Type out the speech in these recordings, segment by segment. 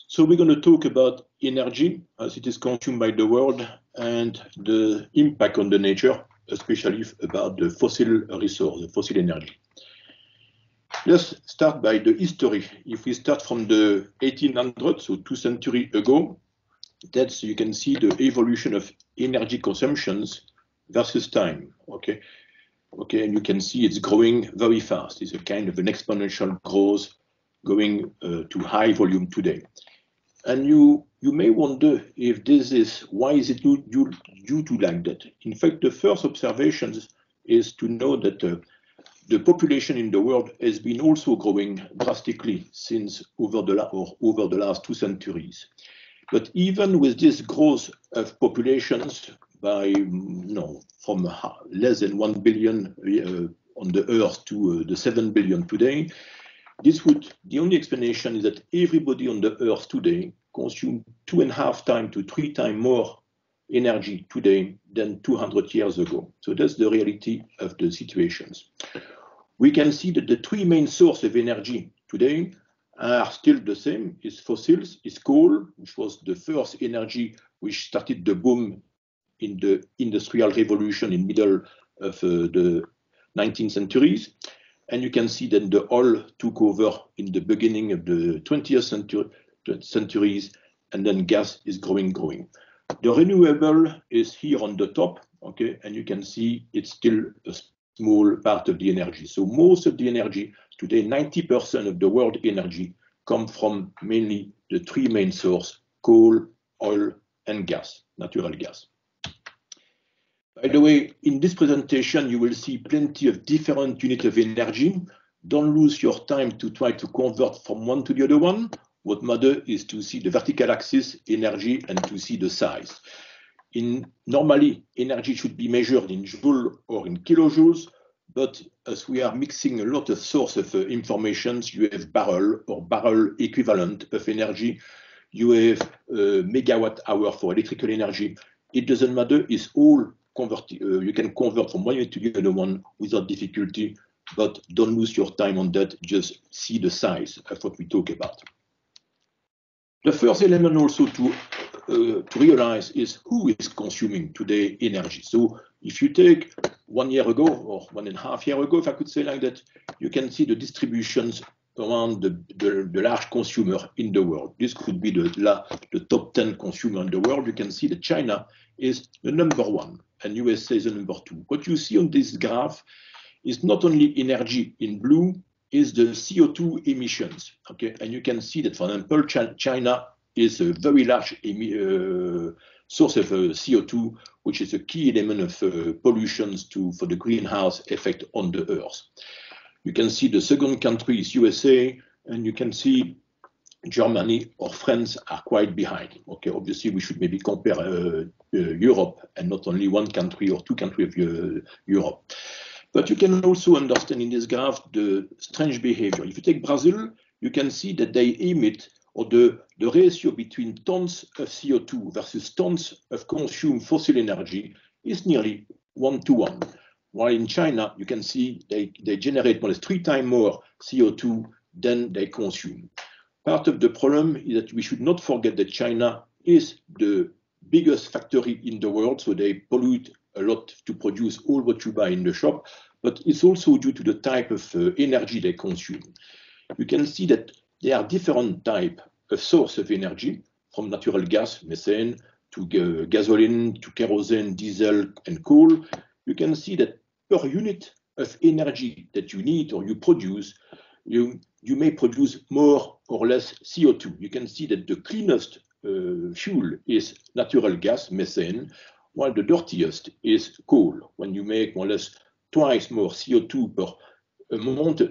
So we're going to talk about energy as it is consumed by the world and the impact on the nature, especially about the fossil resource, the fossil energy. Let's start by the history. If we start from the 1800s, so 2 centuries ago, that's you can see the evolution of energy consumptions versus time. Okay, and you can see it's growing very fast. It's a kind of an exponential growth going to high volume today. And you may wonder if this is, why is it due to like that? In fact, the first observations is to know that the population in the world has been also growing drastically since over the last 2 centuries. But even with this growth of populations by from less than 1 billion on the Earth to the 7 billion today, the only explanation is that everybody on the Earth today consumes 2.5 times to 3 times more energy today than 200 years ago. So that's the reality of the situations. We can see that the 3 main sources of energy today are still the same. It's fossils, it's coal, which was the first energy which started the boom in the industrial revolution in middle of the 19th centuries. And you can see that the oil took over in the beginning of the 20th centuries, and then gas is growing. The renewable is here on the top, okay, and you can see it's still a small part of the energy. So most of the energy today, 90% of the world energy, come from mainly the 3 main sources: coal, oil, and gas, natural gas. By the way, in this presentation, you will see plenty of different units of energy. Don't lose your time to try to convert from one to the other one. What matters is to see the vertical axis energy and to see the size. Normally, energy should be measured in joule or in kilojoules, but as we are mixing a lot of sources of information, you have barrel or barrel equivalent of energy. You have megawatt hour for electrical energy. It doesn't matter, it's all converted. You can convert from one unit to the other one without difficulty, but don't lose your time on that. Just see the size of what we talk about. The first element also to realize is who is consuming today energy. So if you take 1 year ago or 1.5 years ago, if I could say like that, you can see the distributions around the large consumer in the world. This could be the top 10 consumer in the world. You can see that China is the number 1 and USA is the number 2. What you see on this graph is not only energy in blue, is the CO2 emissions. Okay, and you can see that, for example, China is a very large source of CO2, which is a key element of pollutions for the greenhouse effect on the Earth. You can see the second country is USA, and you can see Germany or France are quite behind. Okay, obviously we should maybe compare Europe and not only one country or 2 countries of Europe. But you can also understand in this graph the strange behavior. If you take Brazil, you can see that they emit, or the ratio between tons of CO2 versus tons of consumed fossil energy is nearly 1:1. While in China, you can see they generate more or less 3 times more CO2 than they consume. Part of the problem is that we should not forget that China is the biggest factory in the world, so they pollute a lot to produce all what you buy in the shop, but it's also due to the type of energy they consume. You can see that there are different types of source of energy, from natural gas, methane, to gasoline, to kerosene, diesel, and coal. You can see that per unit of energy that you need or you produce, you may produce more or less CO2. You can see that the cleanest fuel is natural gas, methane, while the dirtiest is coal, when you make more or less twice more CO2 per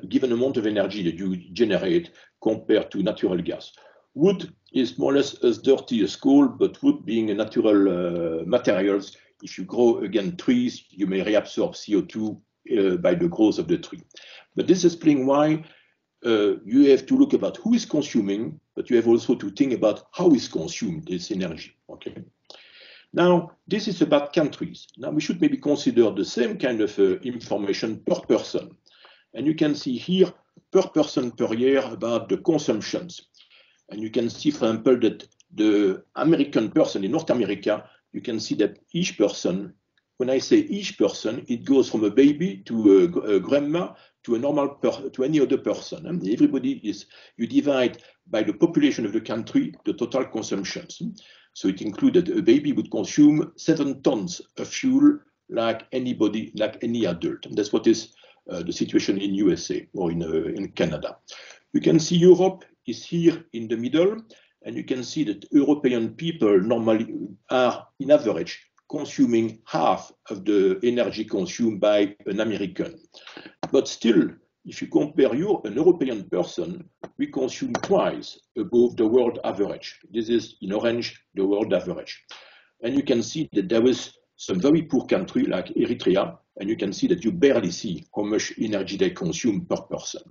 given amount of energy that you generate compared to natural gas. Wood is more or less as dirty as coal, but wood being a natural materials, if you grow again trees, you may reabsorb CO2 by the growth of the tree. But this explains why you have to look about who is consuming, but you have also to think about how is consumed this energy. Okay. Now, this is about countries. Now, we should maybe consider the same kind of information per person. And you can see here, per person per year, about the consumptions. And you can see, for example, that the American person in North America, you can see that each person, when I say each person, it goes from a baby to a grandma to a normal to any other person. And everybody is, you divide by the population of the country, the total consumptions. So it included a baby would consume 7 tons of fuel like anybody, like any adult. And that's what is the situation in USA or in Canada. You can see Europe is here in the middle, and you can see that European people normally are, in average, consuming half of the energy consumed by an American. But still, if you compare an European person, we consume twice above the world average. This is, in orange, the world average. And you can see that there is some very poor country like Eritrea, and you can see that you barely see how much energy they consume per person.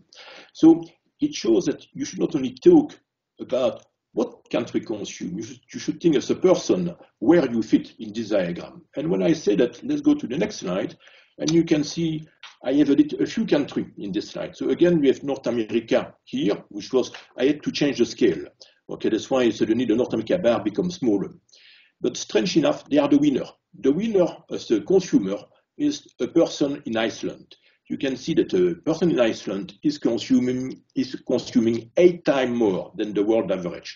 So it shows that you should not only talk about what country consume, you should think as a person where you fit in this diagram. And when I say that, let's go to the next slide, and you can see I have a few countries in this slide. So again, we have North America here, which was, I had to change the scale. Okay, that's why suddenly the North America bar becomes smaller. But strange enough, they are the winner. The winner as a consumer is a person in Iceland. You can see that a person in Iceland is consuming 8 times more than the world average.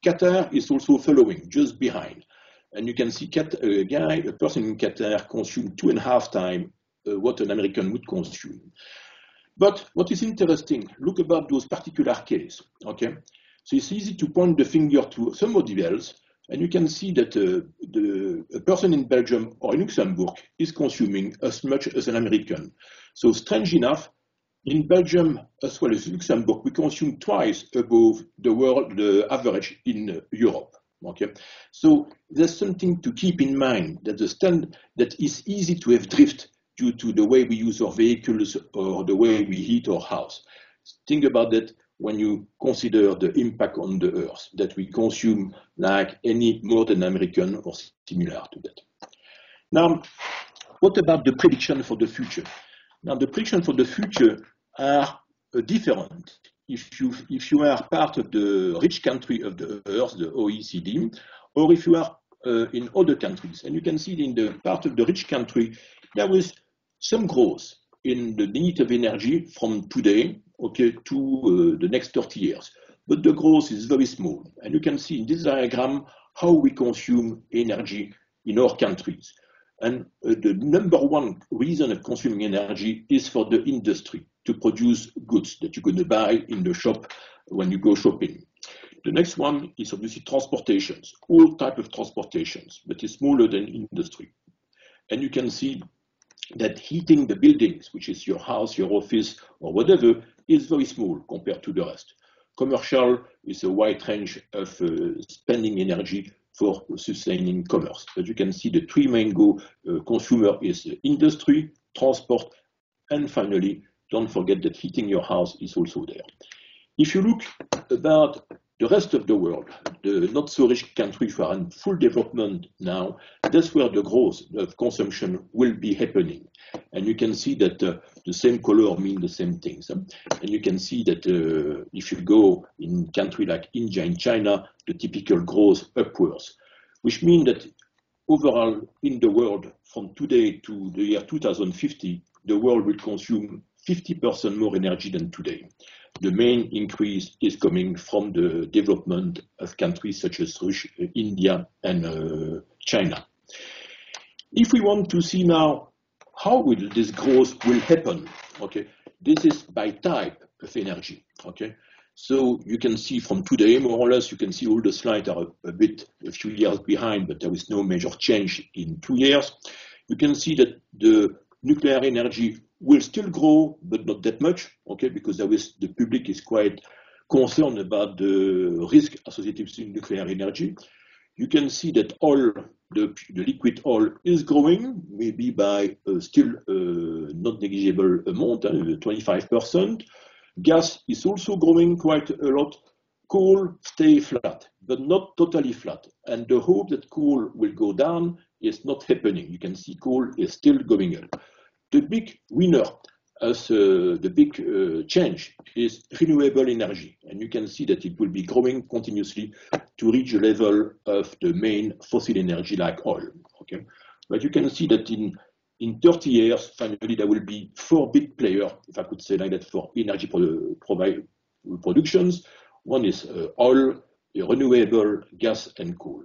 Qatar is also following, just behind. And you can see a person in Qatar consumes 2.5 times what an American would consume. But what is interesting, look about those particular cases, okay? So it's easy to point the finger to somebody else, and you can see that a person in Belgium or in Luxembourg is consuming as much as an American. So strange enough, in Belgium as well as Luxembourg, we consume twice above the average in Europe. Okay, so there's something to keep in mind that that is easy to have drift due to the way we use our vehicles or the way we heat our house. Think about that when you consider the impact on the earth, that we consume like any more than American or similar to that. Now, what about the prediction for the future? Now, the prediction for the future are different if you are part of the rich country of the earth, the OECD, or if you are in other countries. And you can see in the part of the rich country, there was some growth in the need of energy from today, okay, to the next 30 years. But the growth is very small. And you can see in this diagram how we consume energy in our countries. And the number one reason of consuming energy is for the industry to produce goods that you're going to buy in the shop when you go shopping. The next one is obviously transportations, all types of transportations, but it's smaller than industry. And you can see that heating the buildings, which is your house, your office, or whatever, is very small compared to the rest. Commercial is a wide range of spending energy for sustaining commerce. But you can see the 3 main consumer is industry, transport, and finally, don't forget that heating your house is also there. If you look about the rest of the world, the not so rich countries who are in full development now, that's where the growth of consumption will be happening. And you can see that the same color mean the same things. And you can see that if you go in countries like India and China, the typical growth upwards, which means that overall in the world, from today to the year 2050, the world will consume 50% more energy than today. The main increase is coming from the development of countries such as India and China. If we want to see now how will this growth will happen, okay, this is by type of energy, okay. So you can see from today, more or less, you can see all the slides are a few years behind, but there is no major change in 2 years. You can see that the nuclear energy will still grow, but not that much, okay, because the public is quite concerned about the risk associated with nuclear energy. You can see that oil, the liquid oil is growing, maybe by still not negligible amount, 25%. Gas is also growing quite a lot. Coal stay flat, but not totally flat. And the hope that coal will go down is not happening. You can see coal is still going up. The big winner as the big change is renewable energy. and you can see that it will be growing continuously to reach the level of the main fossil energy like oil. Okay, but you can see that in 30 years, finally, there will be 4 big players, if I could say like that, for energy productions. One is oil, renewable, gas, and coal.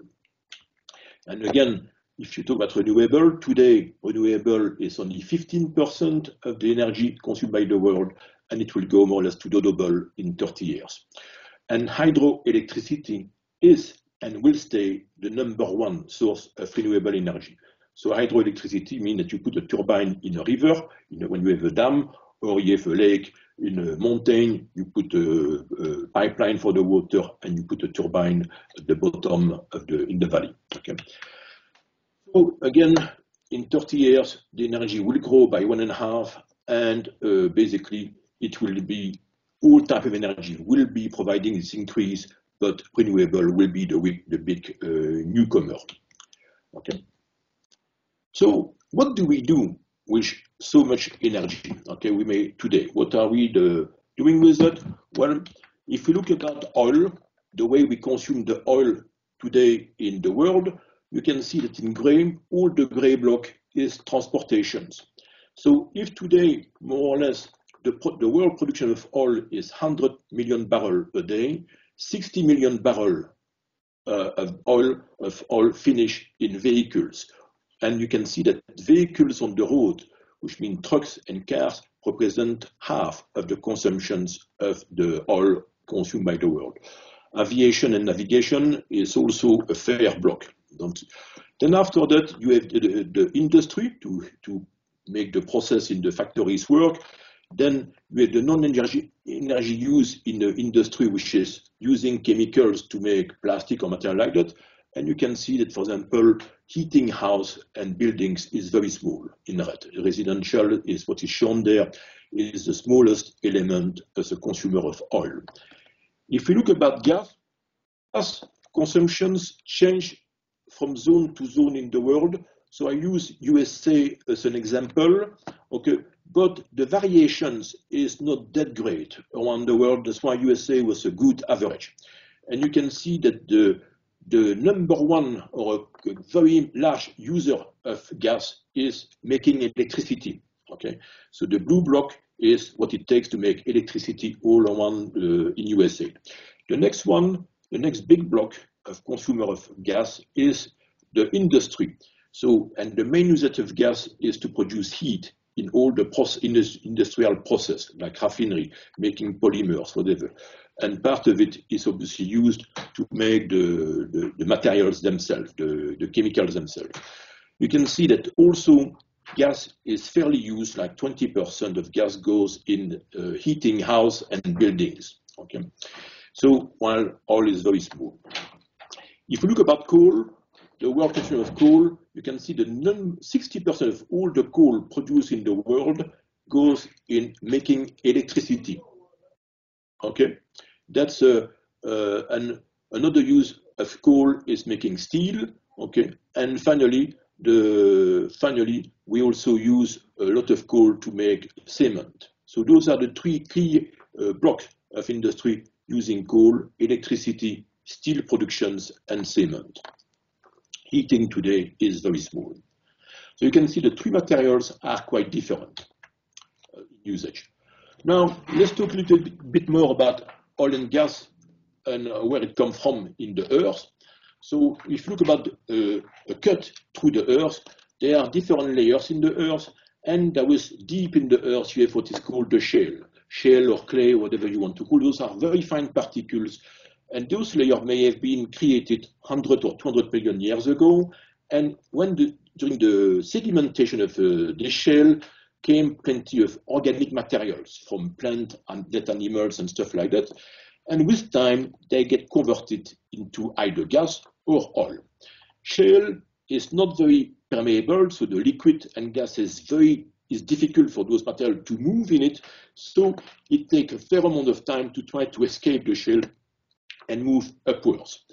And again, if you talk about renewable, today, renewable is only 15% of the energy consumed by the world, and it will go more or less to double in 30 years. And hydroelectricity is and will stay the #1 source of renewable energy. So hydroelectricity means that you put a turbine in a river, when you have a dam, or you have a lake in a mountain, you put a pipeline for the water, and you put a turbine at the bottom of in the valley. Okay. So again, in 30 years, the energy will grow by 1.5, and basically it will be all type of energy will be providing this increase, but renewable will be the big newcomer. Okay. So what do we do with so much energy? Okay, we made today. What are we doing with that? Well, if we look at oil, the way we consume the oil today in the world, you can see that in gray, all the gray block is transportations. So if today, more or less, the world production of oil is 100 million barrels a day, 60 million barrels of oil finish in vehicles. And you can see that vehicles on the road, which mean trucks and cars, represent half of the consumptions of the oil consumed by the world. Aviation and navigation is also a fair block. Then after that, you have the industry to make the process in the factories work. Then you have the non-energy use in the industry, which is using chemicals to make plastic or material like that. And you can see that, for example, heating house and buildings is very small in red. Residential is what is shown there, is the smallest element as a consumer of oil. If we look about gas consumptions change from zone to zone in the world. So I use USA as an example, okay, but the variations is not that great around the world. That's why USA was a good average. And you can see that the #1 or a very large user of gas is making electricity. Okay, so the blue block is what it takes to make electricity all around in USA. The next one, the next big block of consumer of gas is the industry. So, and the main usage of gas is to produce heat in all the industrial process, like raffinery, making polymers, whatever. And part of it is obviously used to make the materials themselves, the chemicals themselves. You can see that also gas is fairly used, like 20% of gas goes in heating house and buildings. Okay, so while oil is very small. If you look about coal, the world consumption of coal, you can see that 60% of all the coal produced in the world goes in making electricity. Okay, that's another use of coal is making steel. Okay, and finally, we also use a lot of coal to make cement. So those are the 3 key blocks of industry using coal, electricity, steel productions, and cement. Heating today is very small. So you can see the 3 materials are quite different in usage. Now, let's talk a little bit more about oil and gas and where it comes from in the earth. So if you look about a cut through the earth, there are different layers in the earth, and there is deep in the earth, you have what is called the shale or clay, whatever you want to call. Those are very fine particles, and those layers may have been created 100 or 200 million years ago. And during the sedimentation of the shale came plenty of organic materials from plant and dead animals and stuff like that. And with time, they get converted into either gas or oil. Shale is not very permeable, so the liquid and gas is difficult for those materials to move in it. So it takes a fair amount of time to try to escape the shale and move upwards.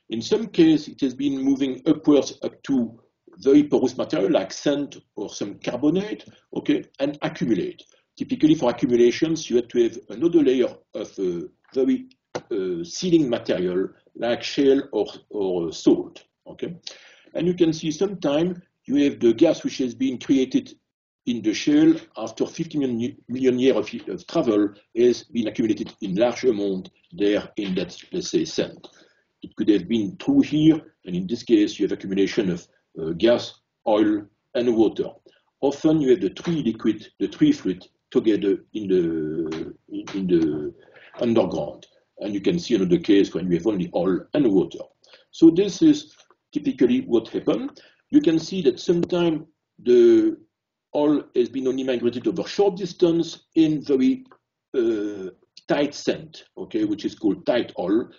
In some cases, it has been moving upwards up to very porous material like sand or some carbonate, okay, and accumulate. Typically for accumulations, you have to have another layer of very sealing material like shale or salt. Okay, and you can see sometimes you have the gas which has been created in the shale after 50 million years of travel has been accumulated in large amount there in that, let's say, sand. It could have been true here, and in this case you have accumulation of gas, oil, and water. Often you have the three liquid, the three fluid together in the underground, and you can see another case when you have only oil and water. So this is typically what happened. You can see that sometimes the oil has been only migrated over short distance in very tight sand, okay, which is called tight oil.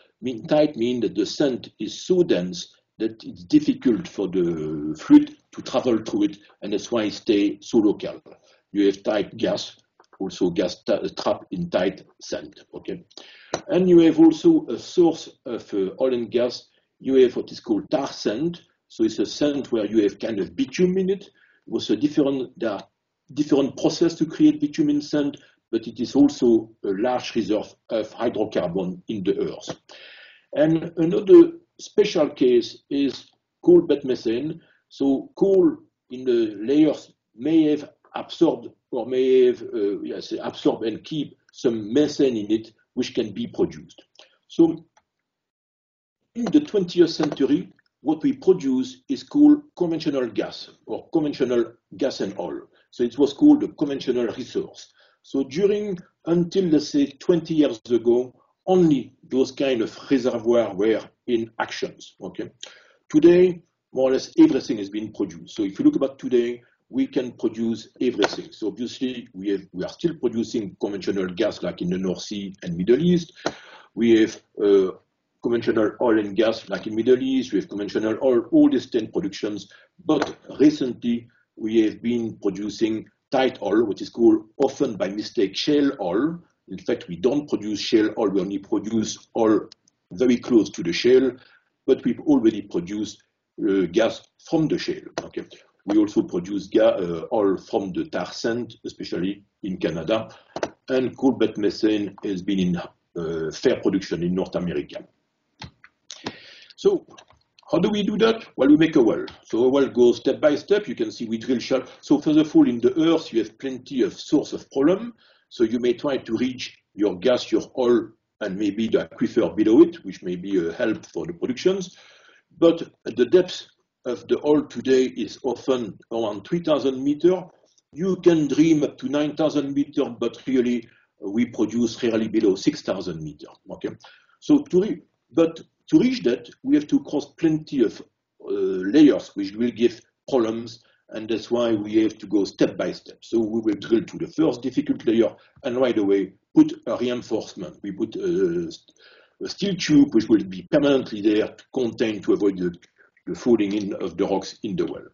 Tight means that the sand is so dense that it's difficult for the fluid to travel through it, and that's why it stays so local. You have tight gas, also gas trapped in tight sand, okay? And you have also a source of oil and gas. You have what is called tar sand. So it's a sand where you have kind of bitumen in it. There are different processes to create bitumen sand, but it is also a large reserve of hydrocarbon in the earth. And another special case is coal bed methane. So coal in the layers may have absorbed or may have absorbed and keep some methane in it, which can be produced. So in the 20th century, what we produce is called conventional gas or conventional gas and oil. So it was called a conventional resource. So until let's say 20 years ago, only those kind of reservoirs were in actions. Okay. Today, more or less everything has been produced. So if you look about today, we can produce everything. So obviously we are still producing conventional gas like in the North Sea and Middle East. We have conventional oil and gas like in Middle East. We have conventional oil, all these 10 productions. But recently we have been producing tight oil, which is called often by mistake shale oil. In fact, we don't produce shale oil, we only produce oil very close to the shale, but we've already produced gas from the shale. Okay. We also produce oil from the tar sand, especially in Canada, and coal bed methane has been in fair production in North America. So how do we do that? Well, we make a well. So a well goes step by step. You can see we drill shallow. So first of all, in the earth, you have plenty of source of problem. So you may try to reach your gas, your oil, and maybe the aquifer below it, which may be a help for the productions. But the depth of the oil today is often around 3,000 meters. You can dream up to 9,000 meters, but really we produce rarely below 6,000 meters. Okay, so to reach that, we have to cross plenty of layers, which will give problems, and that's why we have to go step by step. So we will drill to the first difficult layer, and right away put a reinforcement. We put a steel tube, which will be permanently there to contain, to avoid the falling in of the rocks in the well.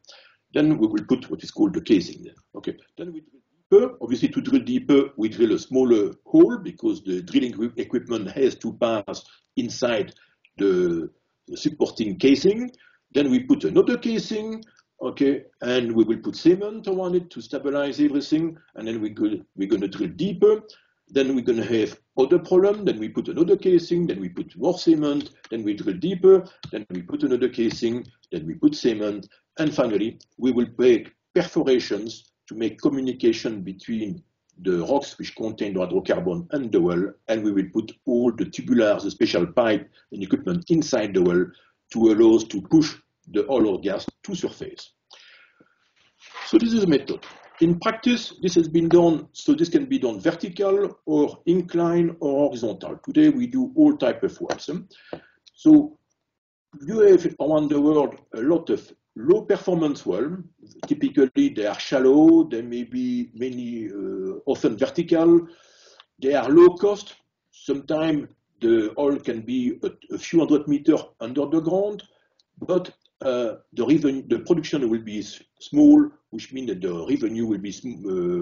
Then we will put what is called the casing. Okay. Then we drill deeper. Obviously, to drill deeper, we drill a smaller hole because the drilling equipment has to pass inside the supporting casing. Then we put another casing, okay, and we will put cement around it to stabilize everything. And then we're going to drill deeper. Then we're going to have other problem. Then we put another casing. Then we put more cement. Then we drill deeper. Then we put another casing. Then we put cement. And finally, we will make perforations to make communication between the rocks which contain the hydrocarbon and the well, and we will put all the tubulars, the special pipe and equipment inside the well to allow us to push the oil or gas to surface. So this is a method. In practice, this has been done, so this can be done vertical or inclined or horizontal. Today we do all type of wells. So you have around the world a lot of low performance wells. Typically they are shallow, they may be often vertical, they are low cost. Sometimes the oil can be a few hundred meters under the ground, but the production will be small, which means that the revenue will be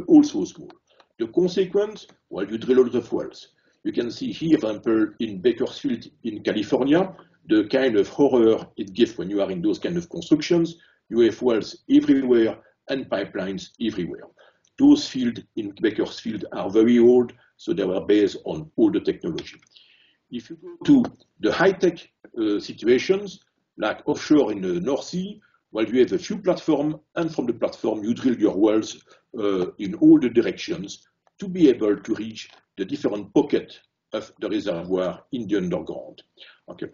also small. The consequence, well, you drill a lot of wells. You can see here, for example, in Bakersfield in California, the kind of horror it gives when you are in those kind of constructions. You have wells everywhere and pipelines everywhere. Those fields in Bakersfield are very old, so they were based on older technology. if you go to the high-tech situations, like offshore in the North Sea, well, you have a few platforms, and from the platform, you drill your wells in all the directions to be able to reach the different pockets of the reservoir in the underground. Okay,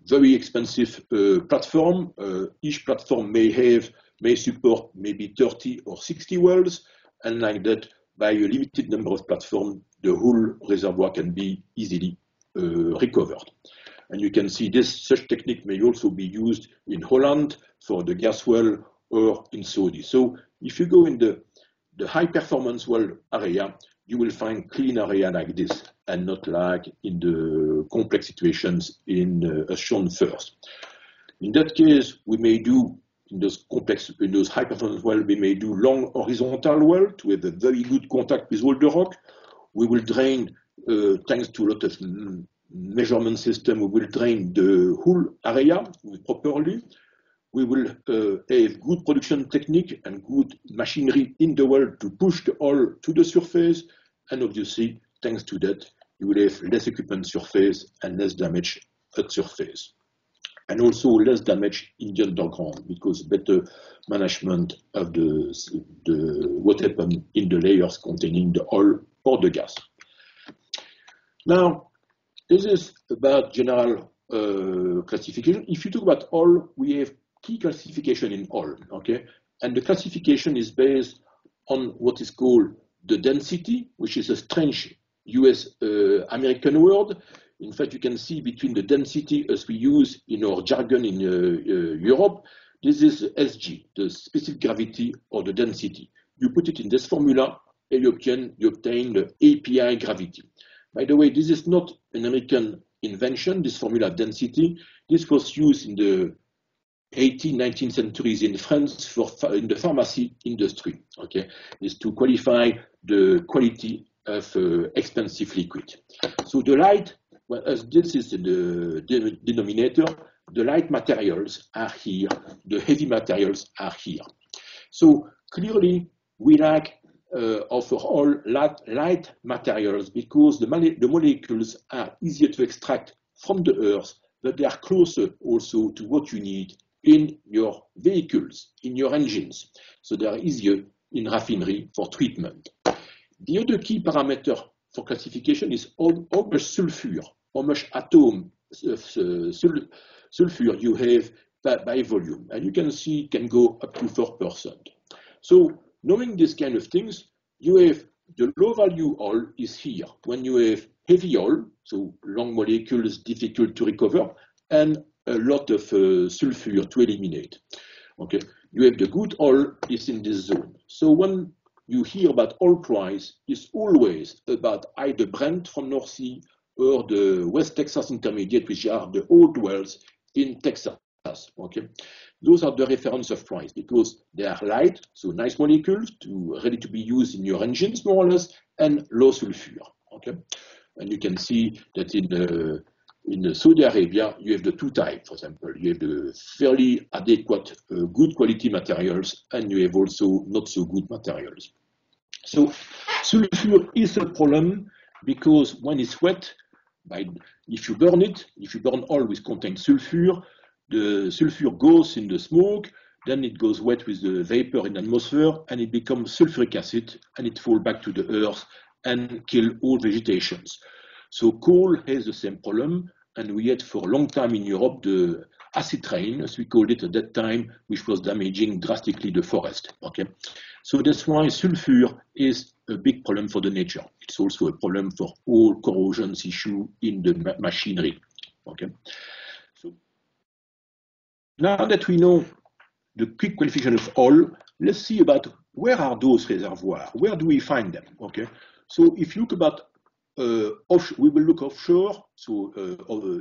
very expensive platform. Each platform may support maybe 30 or 60 wells, and like that, by a limited number of platforms, the whole reservoir can be easily recovered. And you can see such technique may also be used in Holland for the gas well or in Saudi. So if you go in the high performance well area, you will find clean area like this, and not like in the complex situations as shown first. In that case, we may do in those high performance wells, we may do long horizontal well to have a very good contact with all the rock. We will drain, thanks to a lot of measurement system, we will drain the whole area properly. We will have good production technique and good machinery in the well to push the oil to the surface. And obviously, thanks to that, you will have less equipment surface and less damage at surface. And also less damage in the underground, because better management of what happened in the layers containing the oil or the gas. Now, this is about general classification. If you talk about oil, we have key classification in oil, okay? And the classification is based on what is called the density, which is a strange US American word. In fact, you can see between the density as we use in our jargon in Europe, this is SG, the specific gravity or the density. You put it in this formula and you obtain the API gravity. By the way, this is not an American invention, this formula of density. This was used in the 18th, 19th centuries in France in the pharmacy industry. Okay, is to qualify the quality of expensive liquid. So the light, well, as this is the denominator, the light materials are here, the heavy materials are here. So clearly we lack of all light materials because the molecules are easier to extract from the earth, but they are closer also to what you need in your vehicles, in your engines. So they are easier in raffinery for treatment. The other key parameter for classification is how much sulfur, how much atom of sulfur you have by volume. And you can see it can go up to 4%. So knowing these kind of things, you have the low value oil is here. When you have heavy oil, so long molecules difficult to recover, and a lot of sulfur to eliminate. Okay, you have the good oil is in this zone. So when you hear about oil price, it's always about either Brent from North Sea or the West Texas Intermediate, which are the old wells in Texas. Okay, those are the reference of price because they are light, so nice molecules ready to be used in your engines more or less, and low sulfur. Okay, and you can see that in Saudi Arabia, you have the two types, for example. You have the fairly adequate, good quality materials, and you have also not so good materials. So sulfur is a problem because when it's wet, if you burn oil which contains sulfur, the sulfur goes in the smoke, then it goes wet with the vapor in the atmosphere, and it becomes sulfuric acid, and it falls back to the earth and kill all vegetations. So coal has the same problem, and we had for a long time in Europe the acid rain, as we called it at that time, which was damaging drastically the forest. Okay, so that's why sulfur is a big problem for the nature. It's also a problem for all corrosion issue in the machinery. Okay, so now that we know the quick qualification of oil, let's see about where are those reservoirs? Where do we find them? Okay, so if you look about we will look offshore, so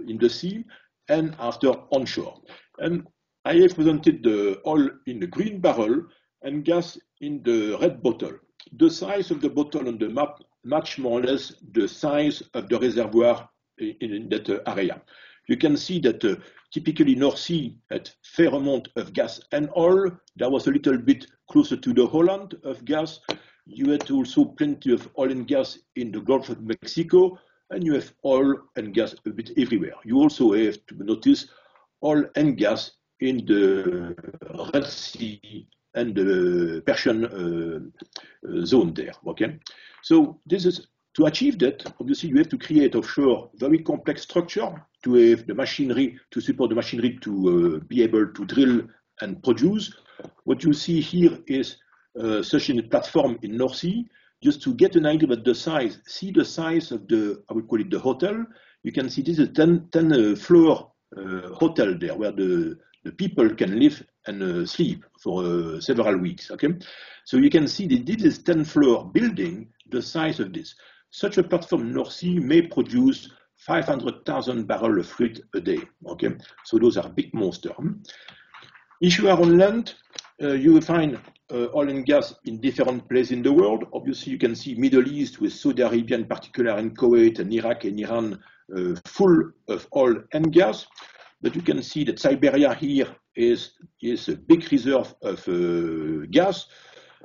in the sea, and after onshore. And I have presented the oil in the green barrel and gas in the red bottle. The size of the bottle on the map match more or less the size of the reservoir in that area. You can see that typically North Sea had fair amount of gas and oil. There was a little bit closer to the Holland of gas. You had also plenty of oil and gas in the Gulf of Mexico, and you have oil and gas a bit everywhere. You also have to notice oil and gas in the Red Sea and the Persian zone there, okay? So this is, to achieve that, obviously you have to create offshore very complex structure to have the machinery, to support the machinery to be able to drill and produce. What you see here is such a platform in North Sea, just to get an idea about the size. See the size of the, I would call it the hotel. You can see this is a 10 floor hotel there where the people can live and sleep for several weeks, okay? So you can see that this is 10 floor building, the size of this. Such a platform in North Sea may produce 500,000 barrels of fluid a day, okay? So those are big monsters. If you are on land, you will find oil and gas in different places in the world. Obviously, you can see Middle East with Saudi Arabia in particular, and Kuwait and Iraq and Iran full of oil and gas. But you can see that Siberia here is a big reserve of gas.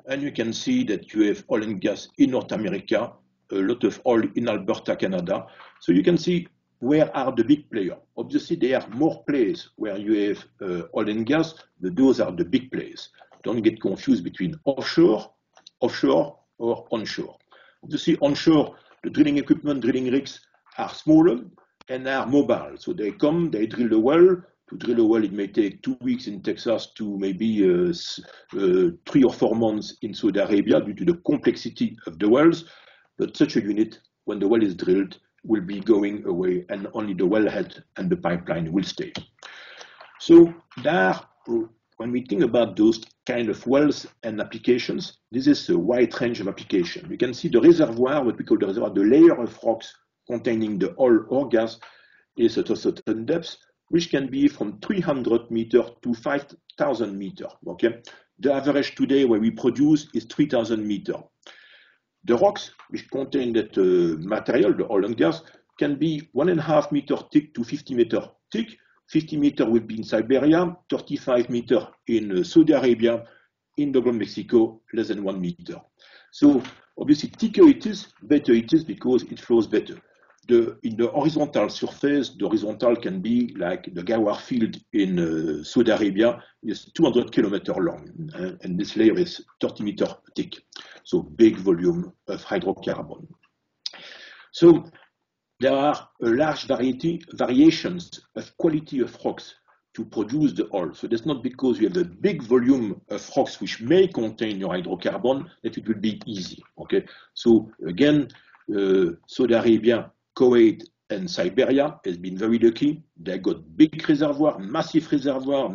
And you can see that you have oil and gas in North America, a lot of oil in Alberta, Canada. So you can see where are the big players. Obviously, there are more places where you have oil and gas, but those are the big players. Don't get confused between offshore, or onshore. Obviously, onshore, the drilling equipment, drilling rigs are smaller and are mobile. So they come, they drill the well. To drill a well, it may take 2 weeks in Texas to maybe 3 or 4 months in Saudi Arabia due to the complexity of the wells. But such a unit, when the well is drilled, will be going away and only the wellhead and the pipeline will stay. So there, when we think about those kind of wells and applications, this is a wide range of application. You can see the reservoir, what we call the reservoir, the layer of rocks containing the oil or gas is at a certain depth, which can be from 300 meters to 5,000 meters, okay? The average today where we produce is 3,000 meters. The rocks which contain that material, the oil and gas, can be 1.5 meters thick to 50 meters thick. 50 meters will be in Siberia, 35 meters in Saudi Arabia, in the Gulf of Mexico, less than 1 meter. So obviously thicker it is, better it is because it flows better. In the horizontal surface, the horizontal can be like the Ghawar field in Saudi Arabia is 200 kilometers long, and this layer is 30 meters thick. So big volume of hydrocarbon. So there are a large variations of quality of rocks to produce the oil. So that's not because you have a big volume of rocks which may contain your hydrocarbon that it will be easy. Okay. So again, Saudi Arabia, Kuwait, and Siberia has been very lucky. They got big reservoir, massive reservoir,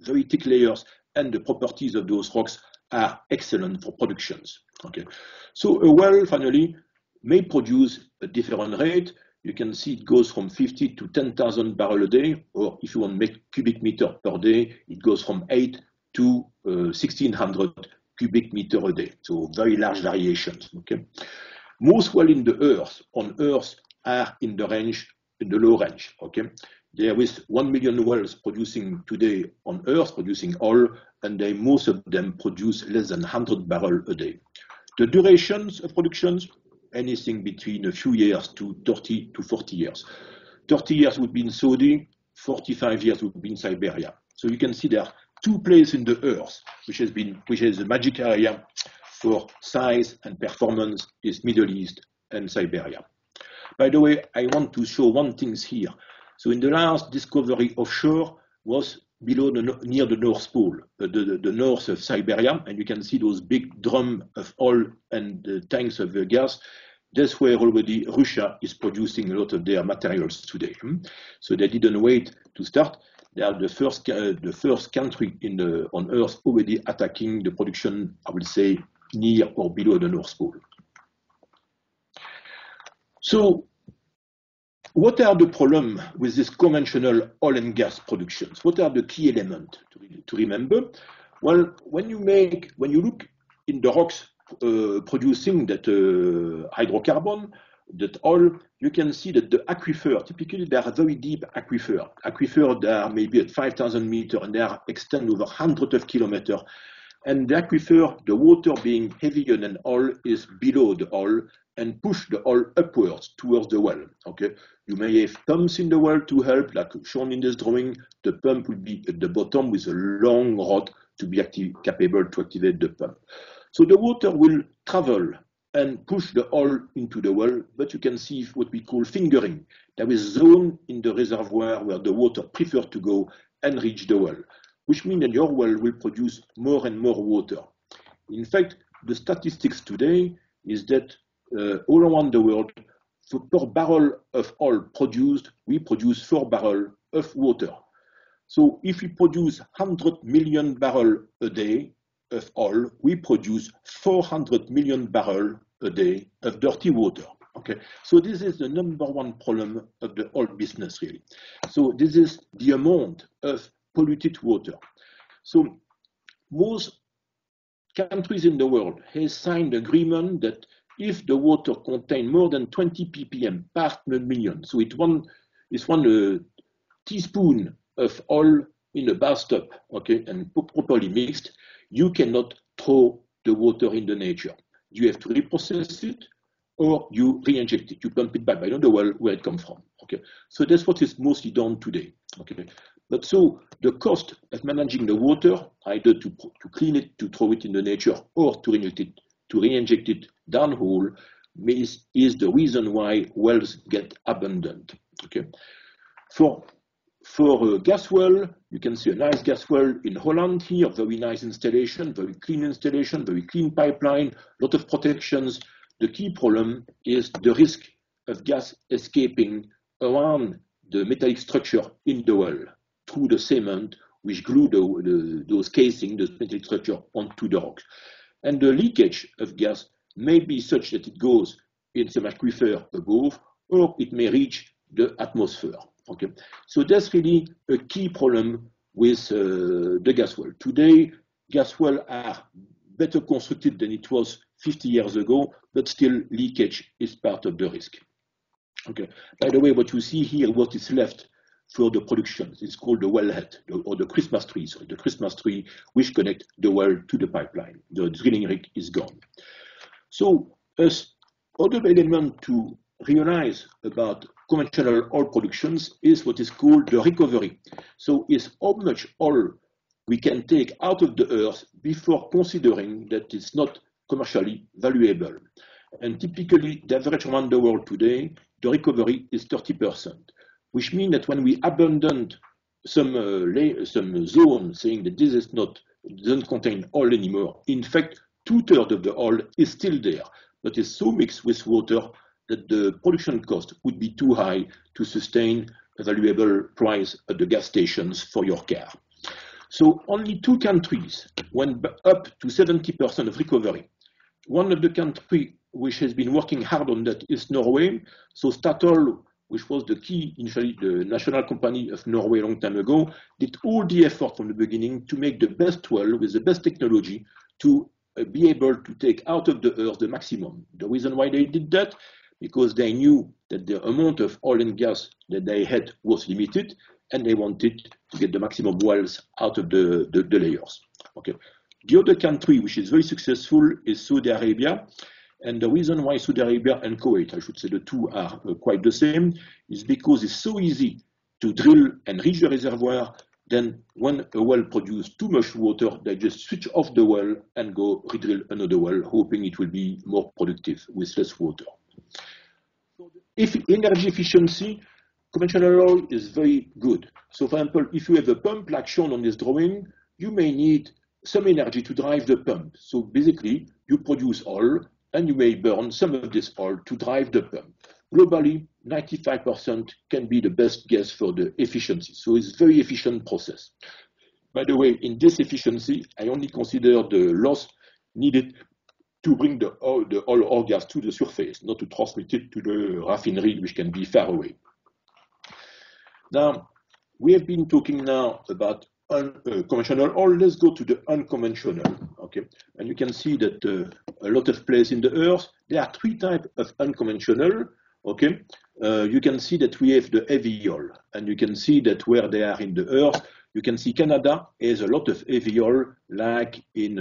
very thick layers, and the properties of those rocks are excellent for productions. Okay, so a well finally may produce a different rate. You can see it goes from 50 to 10,000 barrels a day, or if you want to make cubic meter per day, it goes from 8 to 1,600 cubic meter a day. So very large variations. Okay, most well in the earth on Earth are in the range, in the low range. Okay, there is 1 million wells producing today on Earth, producing oil, and most of them produce less than 100 barrels a day. The durations of productions, anything between a few years to 30 to 40 years. 30 years would be in Saudi, 45 years would be in Siberia. So you can see there are 2 places in the Earth, which is a magic area for size and performance, is Middle East and Siberia. By the way, I want to show one thing here. So in the last discovery offshore was below near the North Pole, the north of Siberia, and you can see those big drums of oil and tanks of gas. That's where already Russia is producing a lot of their materials today. So they didn't wait to start. They are the first country on Earth already attacking the production, I would say, near or below the North Pole. So what are the problems with this conventional oil and gas productions? What are the key elements to remember? Well, when you look in the rocks producing that hydrocarbon, that oil, you can see that the aquifer, typically they are very deep aquifer. Aquifer, they are maybe at 5,000 meters and they are extend over hundreds of kilometers. And the aquifer, the water being heavier than oil, is below the oil and push the oil upwards towards the well. Okay, you may have pumps in the well to help, like shown in this drawing. The pump will be at the bottom with a long rod to be capable to activate the pump. So the water will travel and push the oil into the well, but you can see what we call fingering. There is a zone in the reservoir where the water prefers to go and reach the well, which means that your well will produce more and more water. In fact, the statistics today is that all around the world, per barrel of oil produced, we produce 4 barrels of water. So if we produce 100 million barrels a day of oil, we produce 400 million barrels a day of dirty water. Okay, so this is the #1 problem of the oil business, really. So this is the amount of polluted water. So most countries in the world have signed agreement that if the water contains more than 20 ppm part per million, so it's one teaspoon of oil in a bathtub, okay, and properly mixed, you cannot throw the water in the nature. You have to reprocess it, or you re-inject it. You pump it back by the well where it comes from. Okay, so that's what is mostly done today. Okay, but so the cost of managing the water, either to clean it, to throw it in the nature, or to re-inject it downhole, is the reason why wells get abandoned. Okay, for a gas well, you can see a nice gas well in Holland here, very nice installation, very clean pipeline, lot of protections. The key problem is the risk of gas escaping around the metallic structure in the well through the cement, which glue those casing, the metallic structure, onto the rocks. And the leakage of gas may be such that it goes in some aquifer above, or it may reach the atmosphere. Okay, so that's really a key problem with the gas well. Today, gas wells are better constructed than it was 50 years ago, but still leakage is part of the risk. Okay. By the way, what you see here, what is left for the production, is called the wellhead, or the Christmas tree. So the Christmas tree which connects the well to the pipeline. The drilling rig is gone. So, as other element to realize about conventional oil productions is what is called the recovery. So, is how much oil we can take out of the earth before considering that it's not commercially valuable. And typically, the average around the world today, the recovery is 30%, which means that when we abandon some zone saying that this is doesn't contain oil anymore, in fact, 2/3 of the oil is still there, but is so mixed with water that the production cost would be too high to sustain a valuable price at the gas stations for your car. So only 2 countries went up to 70% of recovery. One of the countries which has been working hard on that is Norway. So Statoil, which was initially the national company of Norway a long time ago, did all the effort from the beginning to make the best well with the best technology to be able to take out of the earth the maximum. The reason why they did that, because they knew that the amount of oil and gas that they had was limited, and they wanted to get the maximum wells out of the layers. Okay. The other country which is very successful is Saudi Arabia. And the reason why Saudi Arabia and Kuwait, I should say the two are quite the same, is because it's so easy to drill and reach the reservoir. Then when a well produces too much water, they just switch off the well and go re-drill another well, hoping it will be more productive with less water. If energy efficiency, conventional oil is very good. So for example, if you have a pump like shown on this drawing, you may need some energy to drive the pump. So basically, you produce oil, and you may burn some of this oil to drive the pump. Globally, 95% can be the best guess for the efficiency. So it's a very efficient process. By the way, in this efficiency, I only consider the loss needed to bring the oil or gas to the surface, not to transmit it to the refinery, which can be far away. Now, we have been talking now about conventional oil. Let's go to the unconventional. Okay, and you can see that a lot of places in the earth, there are 3 types of unconventional. Okay, you can see that we have the heavy oil, and you can see that where they are in the earth, You can see Canada has a lot of heavy oil, like in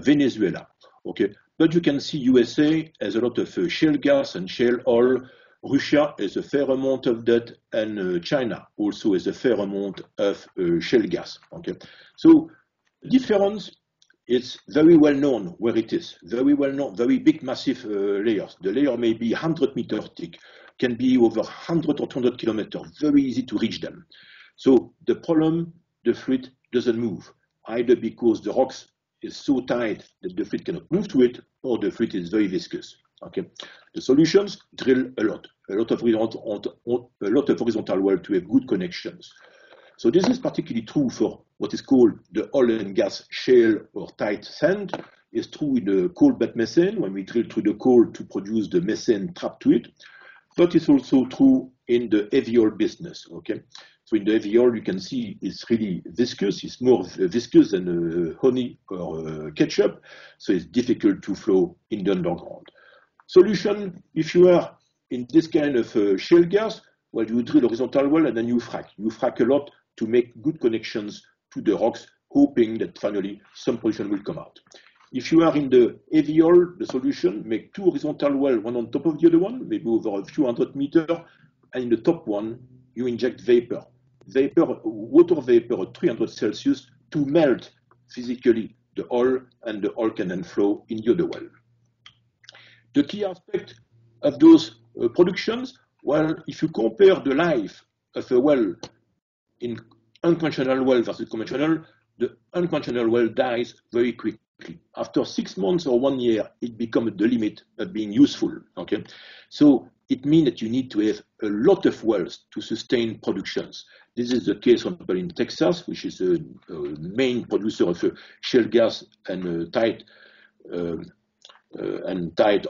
Venezuela. Okay, but you can see USA has a lot of shale gas and shale oil. Russia has a fair amount of that, and China also has a fair amount of shale gas. Okay, so the difference is very well known where it is. Very well known, very big, massive layers. The layer may be 100 meters thick, can be over 100 or 200 kilometers. Very easy to reach them. So the problem, the fluid doesn't move, either because the rocks is so tight that the fluid cannot move to it, or the fluid is very viscous. Okay, the solutions drill a lot of horizontal well to have good connections. So this is particularly true for what is called the oil and gas shale or tight sand. It's true in the coal bed methane when we drill through the coal to produce the methane trapped to it. But it's also true in the heavy oil business. Okay, so in the heavy oil you can see it's really viscous. It's more viscous than honey or ketchup, so it's difficult to flow in the underground. Solution, if you are in this kind of shale gas, well, you drill horizontal well and then you frack. You frack a lot to make good connections to the rocks, hoping that finally some production will come out. If you are in the heavy oil, the solution, make two horizontal wells, one on top of the other one, maybe over a few hundred meters, and in the top one, you inject vapor. Water vapor at 300 Celsius to melt physically the oil, and the oil can then flow in the other well. The key aspect of those productions, well, if you compare the life of a well in unconventional well versus conventional, the unconventional well dies very quickly. After 6 months or 1 year, it becomes the limit of being useful. Okay, so it means that you need to have a lot of wells to sustain productions. This is the case, for example, in Texas, which is a main producer of shale gas and tight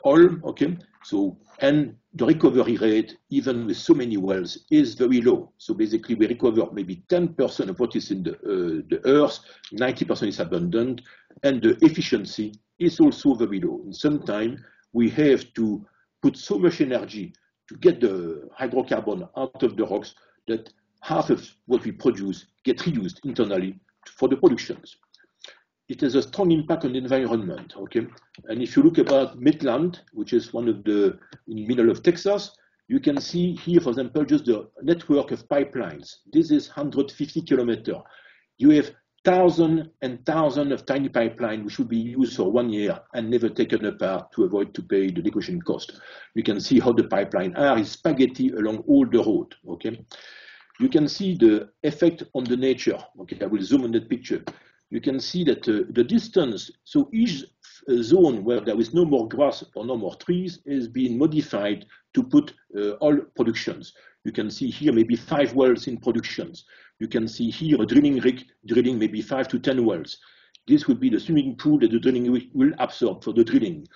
oil. Okay, so and the recovery rate, even with so many wells, is very low. So basically, we recover maybe 10% of what is in the earth, 90% is abundant, and the efficiency is also very low. And sometimes we have to put so much energy to get the hydrocarbon out of the rocks that half of what we produce gets reused internally for the productions. It has a strong impact on the environment, okay? And if you look about Midland, which is one of the, in the middle of Texas, you can see here, for example, just the network of pipelines. This is 150 kilometers. You have thousands and thousands of tiny pipelines which should be used for 1 year and never taken apart to avoid to pay the degradation cost. You can see how the pipelines are in spaghetti along all the road, okay? You can see the effect on the nature, okay? I will zoom on that picture. You can see that the distance, so each zone where there is no more grass or no more trees is being modified to put oil productions. You can see here maybe 5 wells in productions. You can see here a drilling rig drilling maybe 5 to 10 wells. This would be the swimming pool that the drilling rig will absorb for the drilling.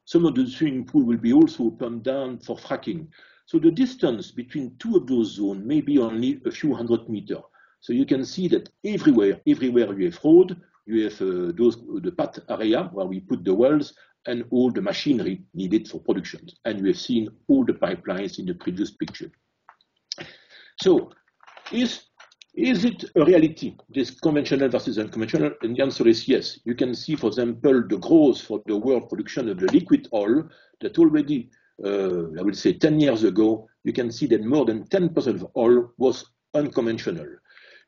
Some of the swimming pool will be also pumped down for fracking. So the distance between 2 of those zones may be only a few hundred meters. So you can see that everywhere you have road, you have the path area where we put the wells and all the machinery needed for production. And you have seen all the pipelines in the previous picture. So is it a reality, this conventional versus unconventional? And the answer is yes. You can see, for example, the growth for the world production of the liquid oil that already, I would say 10 years ago, you can see that more than 10% of oil was unconventional.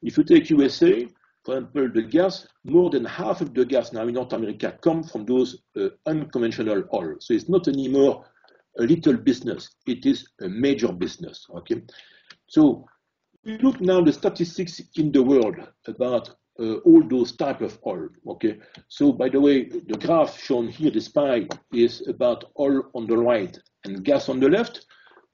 If you take USA, for example, the gas, more than half of the gas now in North America come from those unconventional oil. So it's not anymore a little business, it is a major business, okay? So we look now at the statistics in the world about all those type of oil, okay? So by the way, the graph shown here, this pie, is about oil on the right and gas on the left.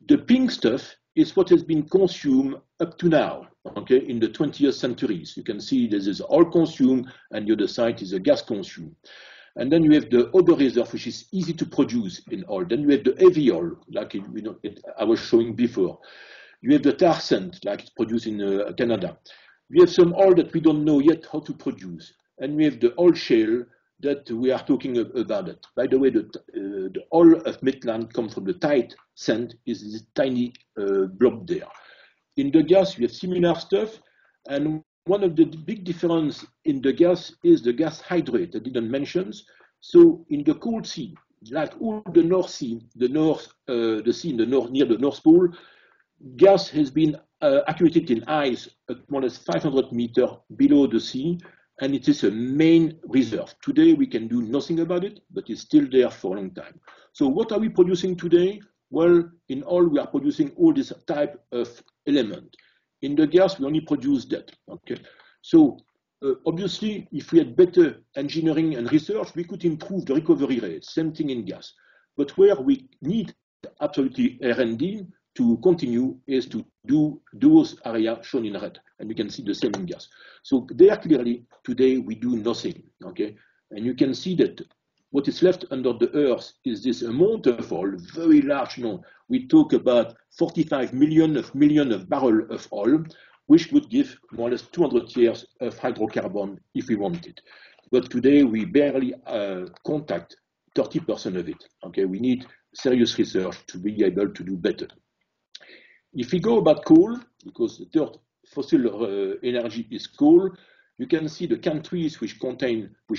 The pink stuff is what has been consumed up to now, okay, in the 20th centuries. You can see this is oil consumed, and the other side is a gas consumed. And then you have the other reserve, which is easy to produce in oil. Then you have the heavy oil, like I was showing before. You have the tar sand, like it's produced in Canada. We have some oil that we don't know yet how to produce. And we have the oil shale that we are talking about it. By the way, the oil of Midland comes from the tight sand, is this tiny blob there. In the gas, you have similar stuff, and one of the big difference in the gas is the gas hydrate I didn't mention. So in the cold sea, like all the North Sea, the sea in the north near the North Pole, gas has been accumulated in ice at more or less 500 meters below the sea, and it is a main reserve. Today we can do nothing about it, but it's still there for a long time. So what are we producing today? Well, in all, we are producing all this type of element. In the gas, we only produce that. Okay, so obviously, if we had better engineering and research, we could improve the recovery rate. Same thing in gas. But where we need absolutely R&D to continue is to do those areas shown in red, and you can see the same in gas. So there clearly today we do nothing. Okay, and you can see that what is left under the earth is this amount of oil, very large. We talk about 45 million of barrels of oil, which would give more or less 200 years of hydrocarbon if we wanted. But today we barely contact 30% of it. Okay, we need serious research to be able to do better. If we go about coal, because the third fossil energy is coal, you can see the countries which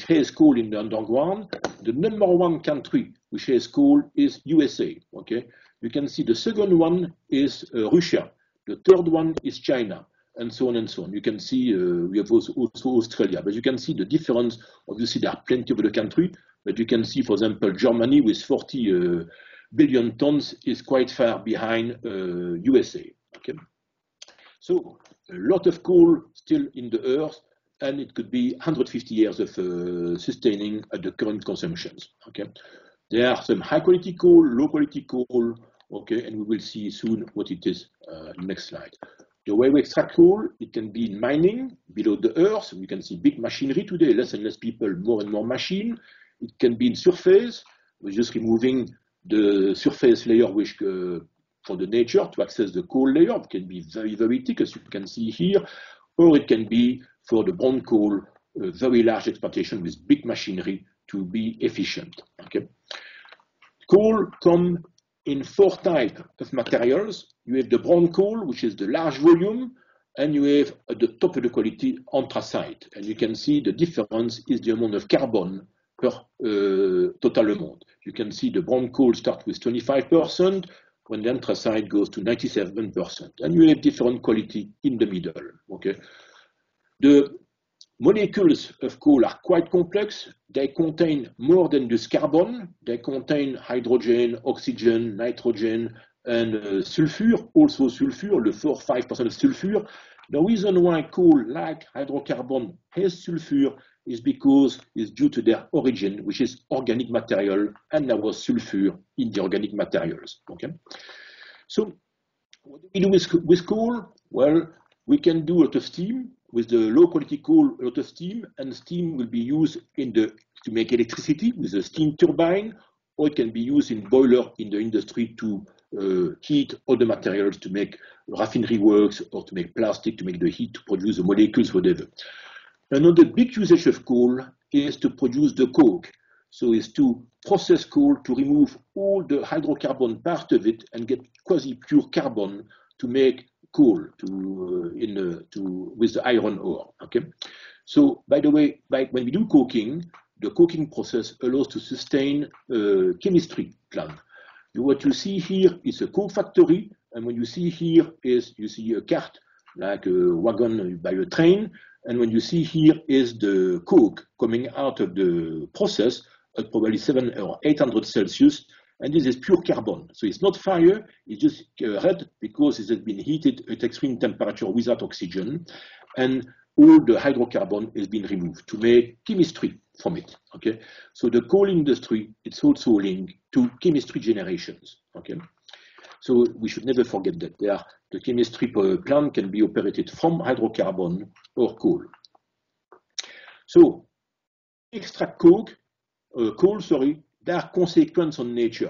has coal in the underground. The number one country which has coal is USA. Okay, you can see the second one is Russia. The third one is China, and so on and so on. You can see we have also Australia, but you can see the difference. Obviously, there are plenty of the country, but you can see, for example, Germany with 40 billion tons is quite far behind USA. Okay, so a lot of coal still in the earth, and it could be 150 years of sustaining at the current consumptions. Okay, there are some high quality coal, low quality coal. Okay, and we will see soon what it is. Next slide. The way we extract coal, it can be in mining below the earth. We can see big machinery today, less and less people, more and more machine. It can be in surface, we're just removing the surface layer which for the nature to access the coal layer. It can be very, very thick, as you can see here, or it can be for the brown coal, very large exploitation with big machinery to be efficient. Okay. Coal come in 4 types of materials. You have the brown coal, which is the large volume, and you have at the top of the quality anthracite. And you can see the difference is the amount of carbon per total amount. You can see the brown coal starts with 25%, when the anthracite goes to 97%. And you have different quality in the middle. Okay. The molecules of coal are quite complex. They contain more than just carbon. They contain hydrogen, oxygen, nitrogen, and sulfur. Also sulfur, the 4–5% of sulfur. The reason why coal, like hydrocarbon, has sulfur is because it's due to their origin, which is organic material, and there was sulfur in the organic materials. Okay. So what do we do with coal? Well, we can do a lot of steam. With the low quality coal, a lot of steam, and steam will be used to make electricity with a steam turbine, or it can be used in boiler in the industry to heat other materials, to make raffinery works, or to make plastic, to make the heat, to produce the molecules, whatever. Another big usage of coal is to produce the coke. So it's to process coal to remove all the hydrocarbon part of it and get quasi-pure carbon to make coal with the iron ore. Okay, so by the way, when we do coking, the coking process allows to sustain a chemistry plant. What you see here is a coke factory, and what you see here is you see a cart like a wagon by a train, and when you see here is the coke coming out of the process at probably 700 or 800 Celsius. And this is pure carbon. So it's not fire, it's just red because it has been heated at extreme temperature without oxygen. And all the hydrocarbon has been removed to make chemistry from it. Okay. So the coal industry, it's also linked to chemistry generations. Okay. So we should never forget that the chemistry plant can be operated from hydrocarbon or coal. So extract coal, there are consequences on nature.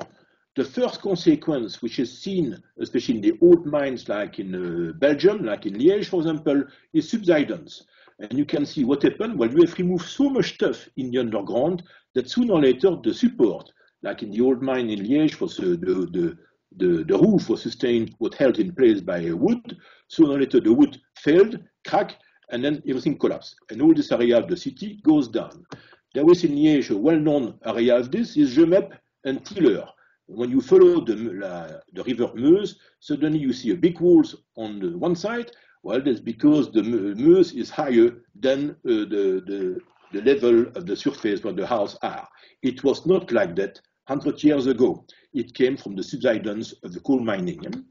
The first consequence, which is seen especially in the old mines like in Belgium, like in Liège, for example, is subsidence. And you can see what happened. Well, you have removed so much stuff in the underground that sooner or later the support, like in the old mine in Liège, was the roof was sustained, was held in place by wood. Sooner or later the wood failed, cracked, and then everything collapses. And all this area of the city goes down. There is in Liège a well-known area of this is Gemep and Tiller. When you follow the river Meuse, suddenly you see a big walls on the one side. Well, that's because the Meuse is higher than the level of the surface where the houses are. It was not like that 100 years ago. It came from the subsidence of the coal mining.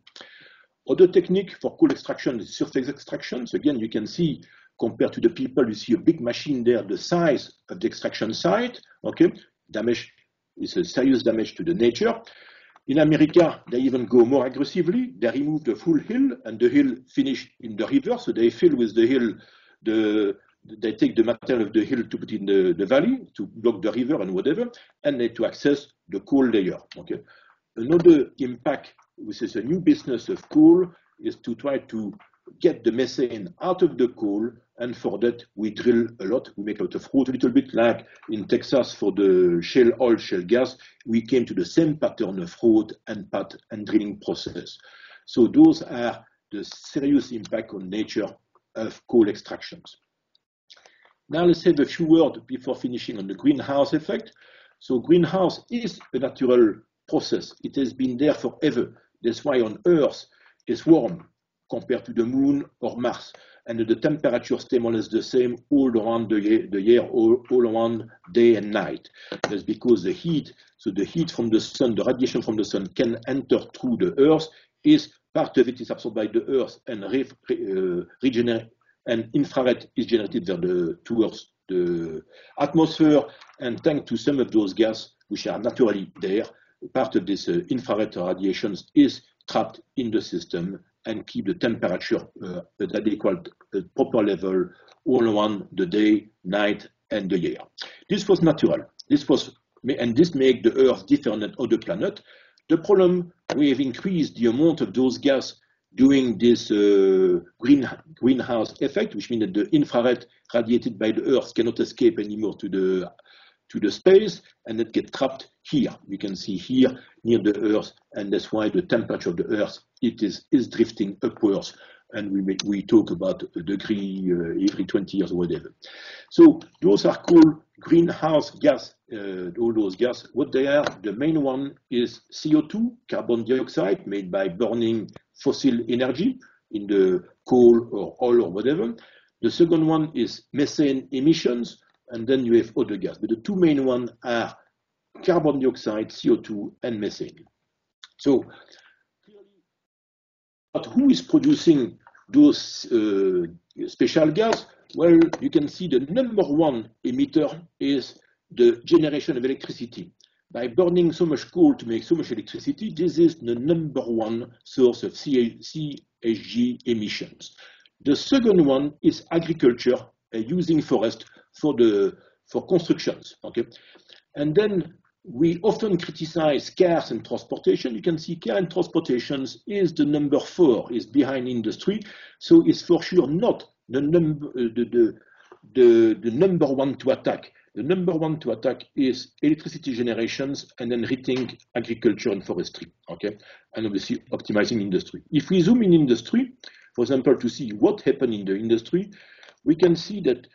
Other technique for coal extraction is surface extraction. So again, you can see, compared to the people, you see a big machine there, the size of the extraction site, okay? Damage is a serious damage to the nature. In America, they even go more aggressively. They remove the full hill, and the hill finish in the river, so they fill with the hill, they take the material of the hill to put in the valley, to block the river and whatever, and to access the coal layer, okay? Another impact, which is a new business of coal, is to try to get the methane out of the coal, and for that we drill a lot. We make a lot of road, a little bit like in Texas for the shale oil, shale gas. We came to the same pattern of road and path and drilling process. So those are the serious impact on nature of coal extractions. Now let's have a few words before finishing on the greenhouse effect. So greenhouse is a natural process. It has been there forever. That's why on Earth it's warm compared to the moon or Mars. And the temperature stay more or less the same all around the year, all around day and night. That's because the heat, so the heat from the sun, the radiation from the sun can enter through the Earth, is part of it is absorbed by the Earth and regenerate, and infrared is generated towards the atmosphere, and thanks to some of those gases which are naturally there, part of this infrared radiations is trapped in the system and keep the temperature at adequate, proper level all around the day, night, and the year. This was natural. This made the Earth different than other planets. The problem, we have increased the amount of those gases during this greenhouse effect, which means that the infrared radiated by the Earth cannot escape anymore to the space, and it gets trapped here. You can see here near the Earth, and that's why the temperature of the Earth is drifting upwards, and we talk about a degree every 20 years or whatever. So those are called greenhouse gas. All those gases, what they are, the main one is CO2, carbon dioxide, made by burning fossil energy in the coal or oil or whatever. The second one is methane emissions, and then you have other gas. But the two main ones are carbon dioxide, CO2, and methane. So, but who is producing those special gas? Well, you can see the number one emitter is the generation of electricity. By burning so much coal to make so much electricity, this is the number one source of CSG emissions. The second one is agriculture, using forest for constructions. Okay, and then we often criticize cars and transportation. You can see car and transportations is the number 4, is behind industry. So it's for sure not the number one to attack. The number one to attack is electricity generations, and then rethink agriculture and forestry, okay? And obviously optimizing industry. If we zoom in industry, for example, to see what happened in the industry, we can see that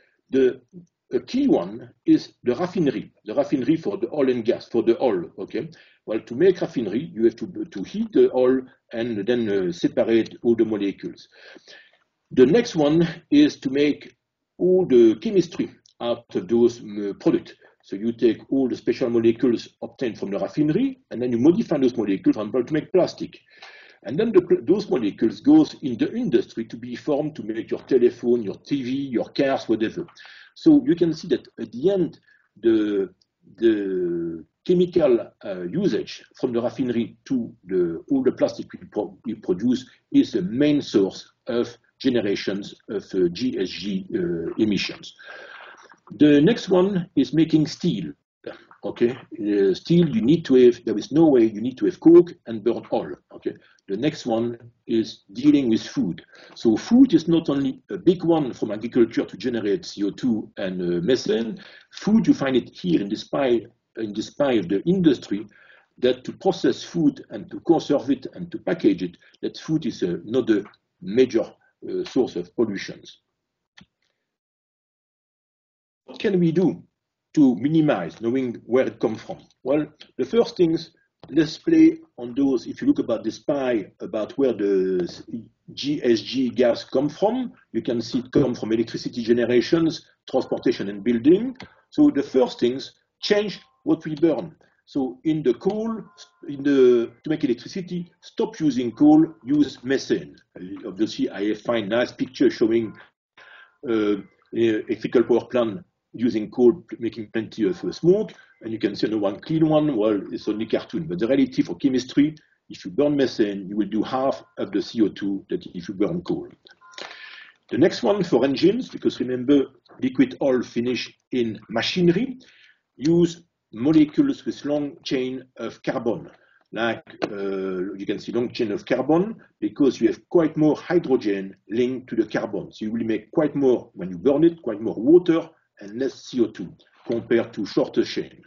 a key one is the raffinery for the oil and gas, for the oil, okay? Well, to make raffinery, you have to heat the oil and then separate all the molecules. The next one is to make all the chemistry out of those products. So you take all the special molecules obtained from the raffinery, and then you modify those molecules, for example, to make plastic. And then those molecules goes in the industry to be formed to make your telephone, your TV, your cars, whatever. So you can see that at the end, the chemical usage from the raffinery to all the plastic we produce is the main source of generations of GHG emissions. The next one is making steel. Okay, steel you need to have, there is no way you need to have coke and burn oil. Okay, the next one is dealing with food. So food is not only a big one from agriculture to generate CO2 and methane. Food, you find it here in this pie of the industry, that to process food and to conserve it and to package it, that food is another major source of pollutions. can we do to minimize knowing where it comes from? Well, the first things, let's play on those. If you look about the spy, about where the GHG gas come from, you can see it come from electricity generations, transportation and building. So the first things, change what we burn. So in the coal, to make electricity, stop using coal, use methane. Obviously, I find nice picture showing electrical power plant using coal, making plenty of smoke, and you can see another one clean one. Well, it's only cartoon, but the reality for chemistry, if you burn methane, you will do half of the CO2 that if you burn coal. The next one for engines, because remember, liquid oil finish in machinery, use molecules with long chain of carbon. Like you can see long chain of carbon, because you have quite more hydrogen linked to the carbon. So you will make quite more, when you burn it, quite more water and less CO2 compared to shorter chain.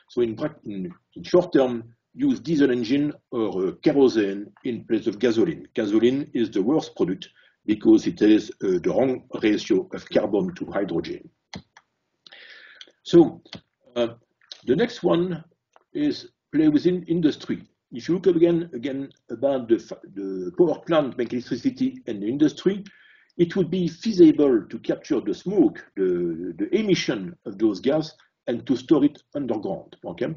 So in short term, use diesel engine or kerosene in place of gasoline. Gasoline is the worst product because it has the wrong ratio of carbon to hydrogen. So the next one is play within industry. If you look again about the power plant make electricity and the industry, it would be feasible to capture the smoke, the emission of those gas, and to store it underground. Okay,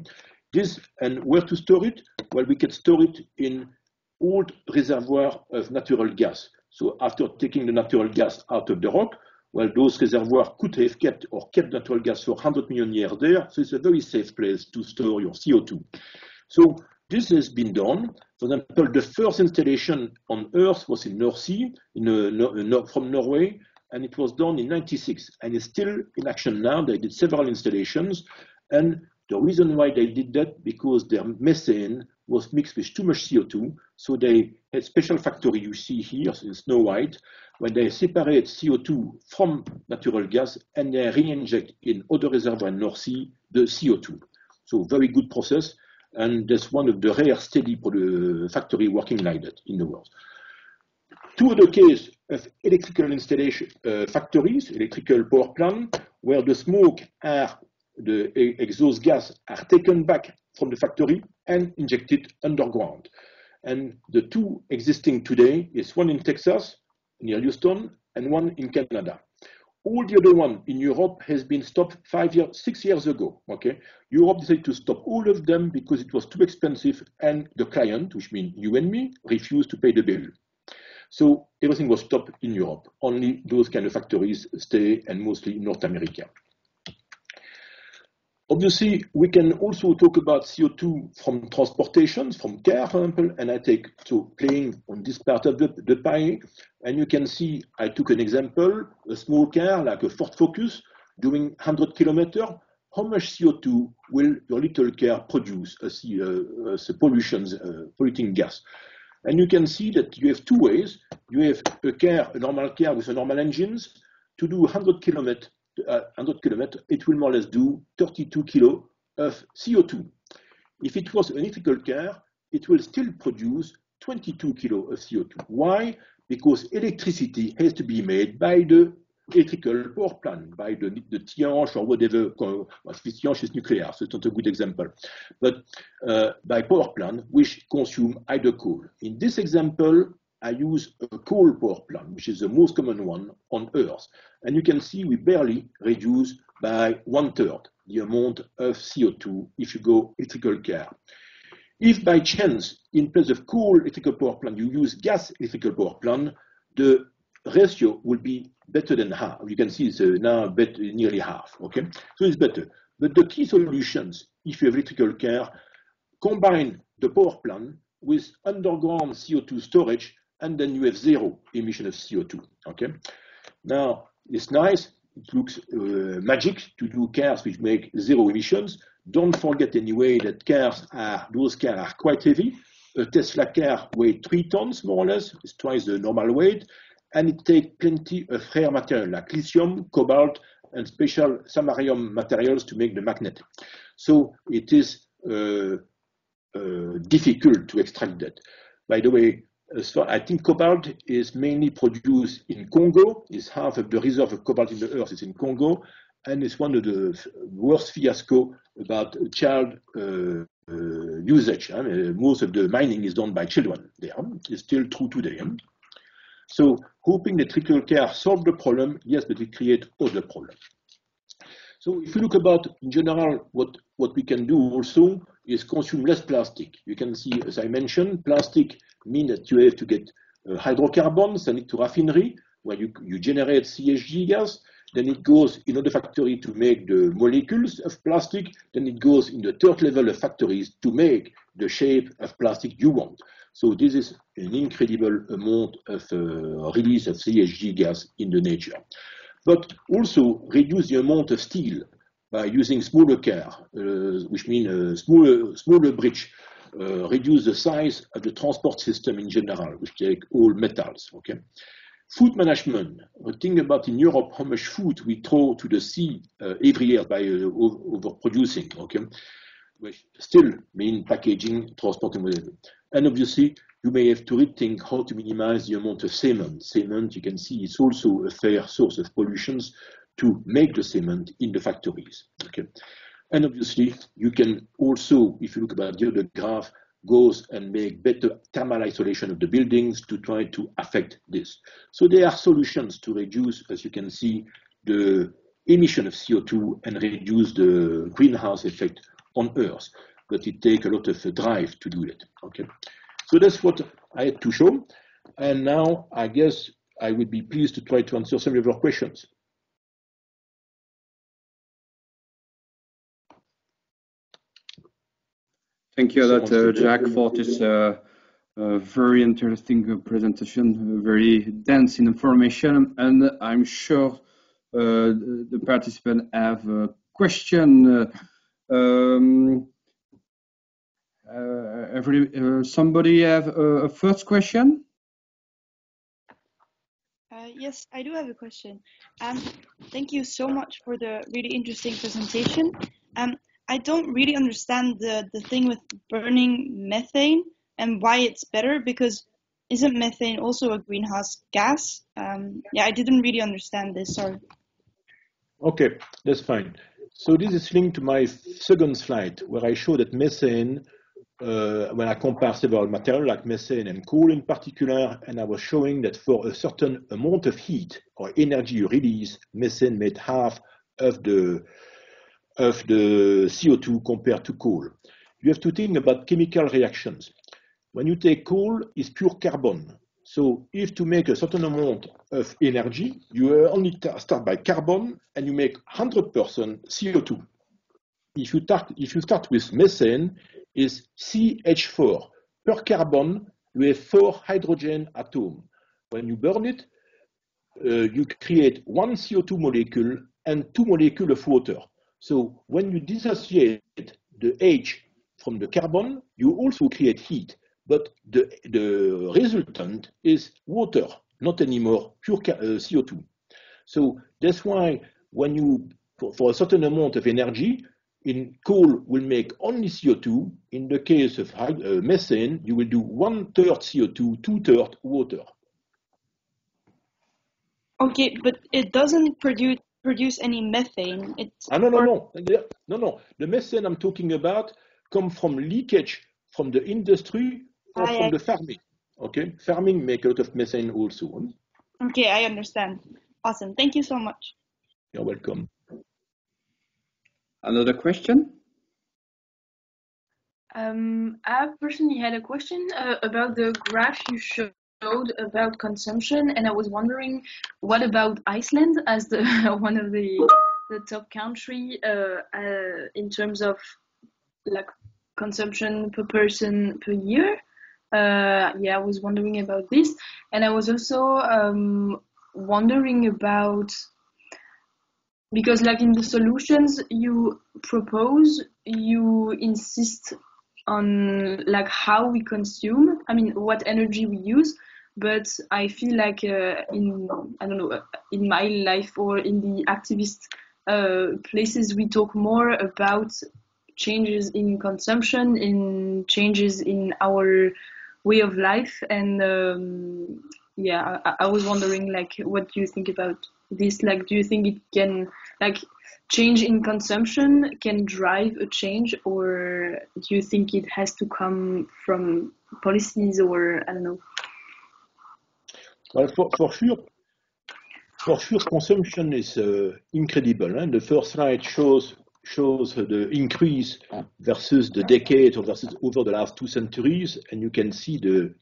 this and where to store it? Well, we can store it in old reservoir of natural gas. So after taking the natural gas out of the rock, well, those reservoirs could have kept natural gas for 100 million years there. So it's a very safe place to store your CO2. So this has been done. For example, the first installation on Earth was in North Sea, from Norway, and it was done in '96, and it's still in action now. They did several installations, and the reason why they did that, because their methane was mixed with too much CO2, so they had special factory you see here in Snow White, when they separate CO2 from natural gas, and they re-inject in other reservoirs in North Sea the CO2. So very good process. And that's one of the rare steady factory working like that in the world. Two other cases of electrical installation factories, electrical power plant, where the smoke the exhaust gas are taken back from the factory and injected underground. And the two existing today is one in Texas, near Houston, and one in Canada. All the other one in Europe has been stopped 6 years ago. Okay, Europe decided to stop all of them because it was too expensive, and the client, which means you and me, refused to pay the bill. So everything was stopped in Europe. Only those kind of factories stay, and mostly in North America. Obviously, we can also talk about CO2 from transportation, from car, for example, and I take so playing on this part of the pie, and you can see I took an example, a small car like a Ford Focus doing 100 kilometers. How much CO2 will your little car produce as polluting gas? And you can see that you have two ways. You have a normal car with a normal engines to do 100 kilometers. It will more or less do 32 kilo of CO2. If it was an electrical car, it will still produce 22 kilo of CO2. Why? Because electricity has to be made by the electrical power plant, by the Tihange or whatever. Tihange is nuclear, so it's not a good example. But by power plant, which consume either coal. In this example, I use a coal power plant, which is the most common one on Earth. And you can see we barely reduce by 1/3 the amount of CO2 if you go electrical car. If by chance, in place of coal electrical power plant, you use gas electrical power plant, the ratio will be better than half. You can see it's now nearly half, okay? So it's better. But the key solutions, if you have electrical car, combine the power plant with underground CO2 storage, and then you have zero emission of CO2, okay? Now, it's nice, it looks magic to do cars which make zero emissions. Don't forget anyway that those cars are quite heavy. A Tesla car weighs 3 tons, more or less, it's twice the normal weight, and it takes plenty of rare material like lithium, cobalt, and special samarium materials to make the magnet. So it is difficult to extract that. By the way, I think cobalt is mainly produced in Congo. It's half of the reserve of cobalt in the earth is in Congo, and it's one of the worst fiasco about child usage. Most of the mining is done by children there. It's still true today. So hoping that critical care solve the problem, yes, but it creates other problems. So if you look about, in general, what we can do also is consume less plastic. You can see, as I mentioned, plastic means that you have to get hydrocarbons, send it to raffinery, where you generate CHG gas, then it goes in other factory to make the molecules of plastic, then it goes in the third level of factories to make the shape of plastic you want. So this is an incredible amount of release of CHG gas in the nature. But also reduce the amount of steel by using smaller car, which means smaller bridge, reduce the size of the transport system in general, which take all metals, okay? Food management, think about in Europe how much food we throw to the sea every year by overproducing, okay? Which still mean packaging, transport, and whatever. And obviously, you may have to rethink how to minimize the amount of cement. Cement, you can see, is also a fair source of pollutions to make the cement in the factories. Okay, and obviously, you can also, if you look about the other graph, goes and make better thermal isolation of the buildings to try to affect this. So there are solutions to reduce, as you can see, the emission of CO2 and reduce the greenhouse effect on Earth. But it takes a lot of drive to do that. Okay. So that's what I had to show. And now I guess I would be pleased to try to answer some of your questions. Thank you a lot, Jack, for this very interesting presentation, very dense in information. And I'm sure the participants have a question. Somebody have a first question? Yes, I do have a question. Thank you so much for the really interesting presentation. I don't really understand the thing with burning methane and why it's better, because isn't methane also a greenhouse gas? Yeah, I didn't really understand this, sorry. Okay, that's fine. So this is linked to my second slide, where I show that methane, when I compare several materials like methane and coal in particular, and I was showing that for a certain amount of heat or energy you release, methane made half of the CO2 compared to coal. You have to think about chemical reactions. When you take coal, it's pure carbon. So if to make a certain amount of energy, you only start by carbon and you make 100% CO2. If you start with methane, is CH4. Per carbon, you have 4 hydrogen atoms. When you burn it, you create 1 CO2 molecule and 2 molecules of water. So when you dissociate the H from the carbon, you also create heat. But the resultant is water, not anymore pure CO2. So that's why when you, for a certain amount of energy, in coal will make only CO2. In the case of methane, you will do 1/3 CO2, 2/3 water. Okay, but it doesn't produce any methane. No. The methane I'm talking about comes from leakage from the industry or from the farming. Okay, farming make a lot of methane also. Okay, I understand. Awesome. Thank you so much. You're welcome. Another question? I personally had a question about the graph you showed about consumption, and I was wondering, what about Iceland as the one of the top country in terms of like consumption per person per year? Yeah, I was wondering about this, and I was also wondering about, because like in the solutions you propose, you insist on like how we consume, I mean what energy we use, but I feel like in my life or in the activist places, we talk more about changes in consumption, in changes in our way of life, and yeah, I was wondering like what do you think about this? Like, do you think it can, like, change in consumption can drive a change, or do you think it has to come from policies, or I don't know? Well, for sure, consumption is incredible. And the first slide shows the increase versus the decade or versus over the last 2 centuries, and you could see the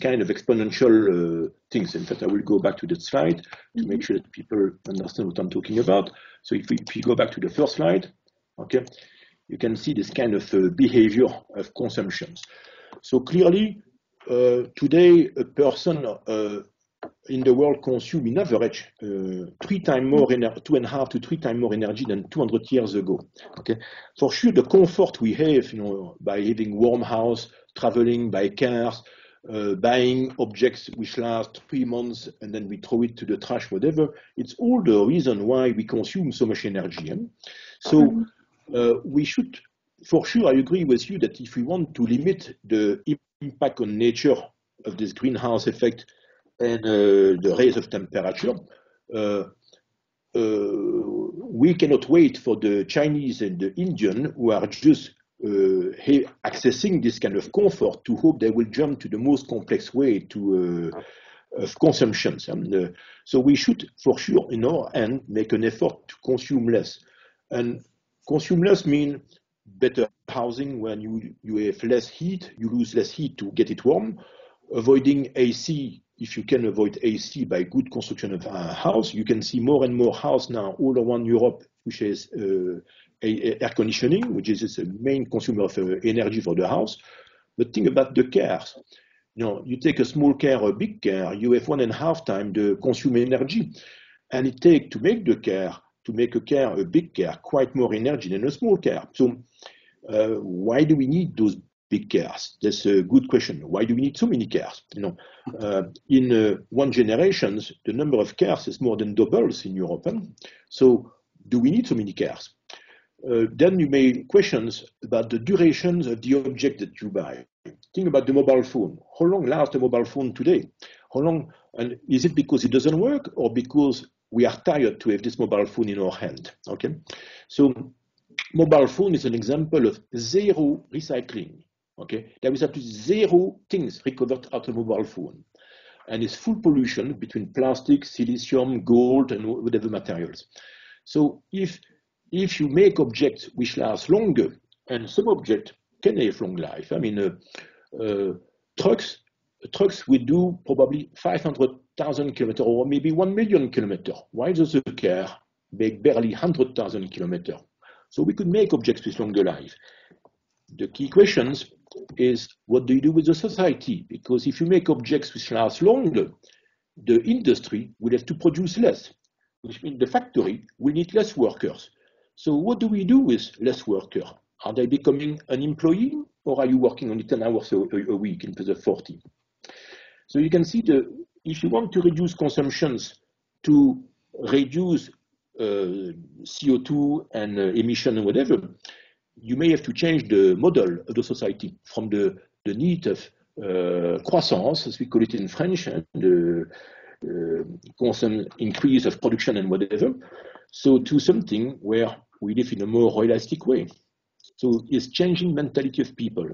kind of exponential things. In fact, I will go back to that slide to make sure that people understand what I'm talking about. So if you go back to the first slide, okay, you can see this kind of behavior of consumptions. So clearly, today a person in the world consume in average 3 times more, 2.5 to 3 times more energy than 200 years ago. Okay, for sure, the comfort we have, by having warm house, traveling by cars, buying objects which last 3 months and then we throw it to the trash, whatever. It's all the reason why we consume so much energy. So we should, for sure, I agree with you that if we want to limit the impact on nature of this greenhouse effect and the rise of temperature, we cannot wait for the Chinese and the Indian who are just accessing this kind of comfort to hope they will jump to the most complex way of consumption. So we should, for sure, in our end, make an effort to consume less. And consume less means better housing. When you have less heat, you lose less heat to get it warm. Avoiding AC, if you can avoid AC by good construction of a house. You can see more and more house now all around Europe, which is air conditioning, which is the main consumer of energy for the house. But think about the cars. You take a small car or a big car, you have 1.5 times the consumer energy. And it takes to make a car, a big car, quite more energy than a small car. So why do we need those big cars? That's a good question. Why do we need so many cars? In 1 generation, the number of cars is more than doubles in Europe. So do we need so many cars? Then you may questions about the durations of the object that you buy. Think about the mobile phone. How long lasts a mobile phone today? How long? And is it because it doesn't work, or because we are tired to have this mobile phone in our hand? Okay, so mobile phone is an example of zero recycling. Okay, there is up to 0 things recovered out of a mobile phone, and it's full pollution between plastic, silicium, gold, and whatever materials. So if you make objects which last longer, and some objects can have long life. I mean, trucks will do probably 500,000 kilometers or maybe 1 million kilometers. Why does a car make barely 100,000 kilometers? So we could make objects with longer life. The key questions is, what do you do with the society? Because if you make objects which last longer, the industry will have to produce less, which means the factory will need less workers. So what do we do with less workers? Are they becoming an employee, or are you working only 10 hours a week instead of 40? So you can see if you want to reduce consumptions to reduce CO2 and emission and whatever, you may have to change the model of the society from the need of croissance, as we call it in French, and the constant increase of production and whatever, so to something where we live in a more realistic way. So it's changing mentality of people.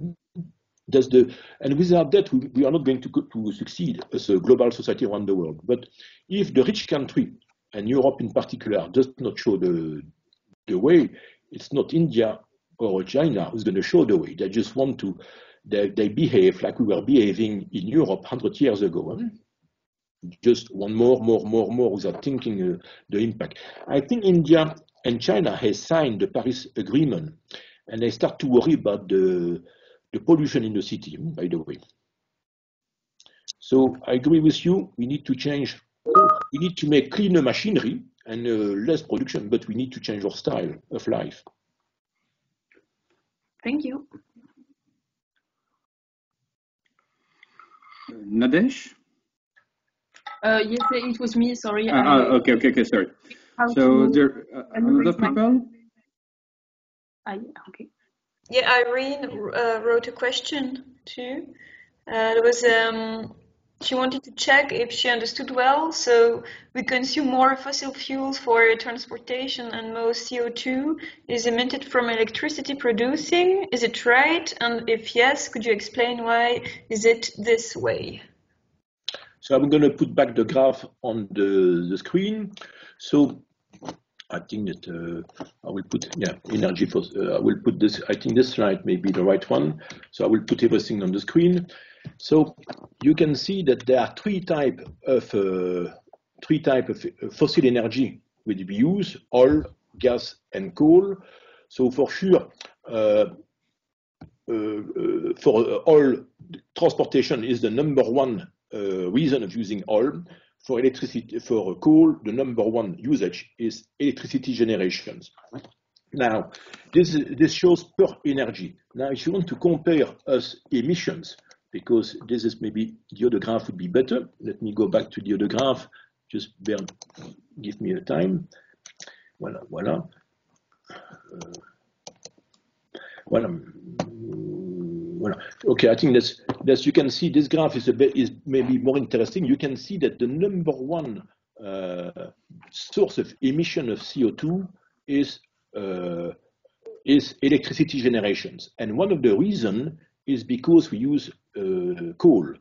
And without that, we are not going to succeed as a global society around the world. But if the rich country, and Europe in particular, does not show the way, it's not India or China who's going to show the way. They just want to, they behave like we were behaving in Europe 100 years ago. Just one more without thinking the impact. I think India and China has signed the Paris Agreement, and they start to worry about the pollution in the city, by the way. So I agree with you, we need to change, we need to make cleaner machinery and less production, but we need to change our style of life. Thank you. Nadesh? Yes, it was me, sorry. Okay, sorry. So there another people? Okay. Yeah, Irene wrote a question too. There was she wanted to check if she understood well. So we consume more fossil fuels for transportation, and most CO2 is emitted from electricity producing. Is it right? And if yes, could you explain why is it this way? So I'm going to put back the graph on the screen. So I think that I will put, energy for, I will put this, I think this slide may be the right one. So I will put everything on the screen. So you can see that there are three types of fossil energy which we use: oil, gas, and coal. So for sure, for oil, transportation is the number one reason of using oil. For electricity, for coal, the number one usage is electricity generations. Now, this shows per energy. Now, if you want to compare us emissions, because this is maybe the other graph would be better. Let me go back to the other graph. Just give me a time. Voilà, voilà. Voilà. Okay, I think that's you can see this graph is maybe more interesting. You can see that the number one source of emission of CO2 is electricity generations, and one of the reasons is because we use coal.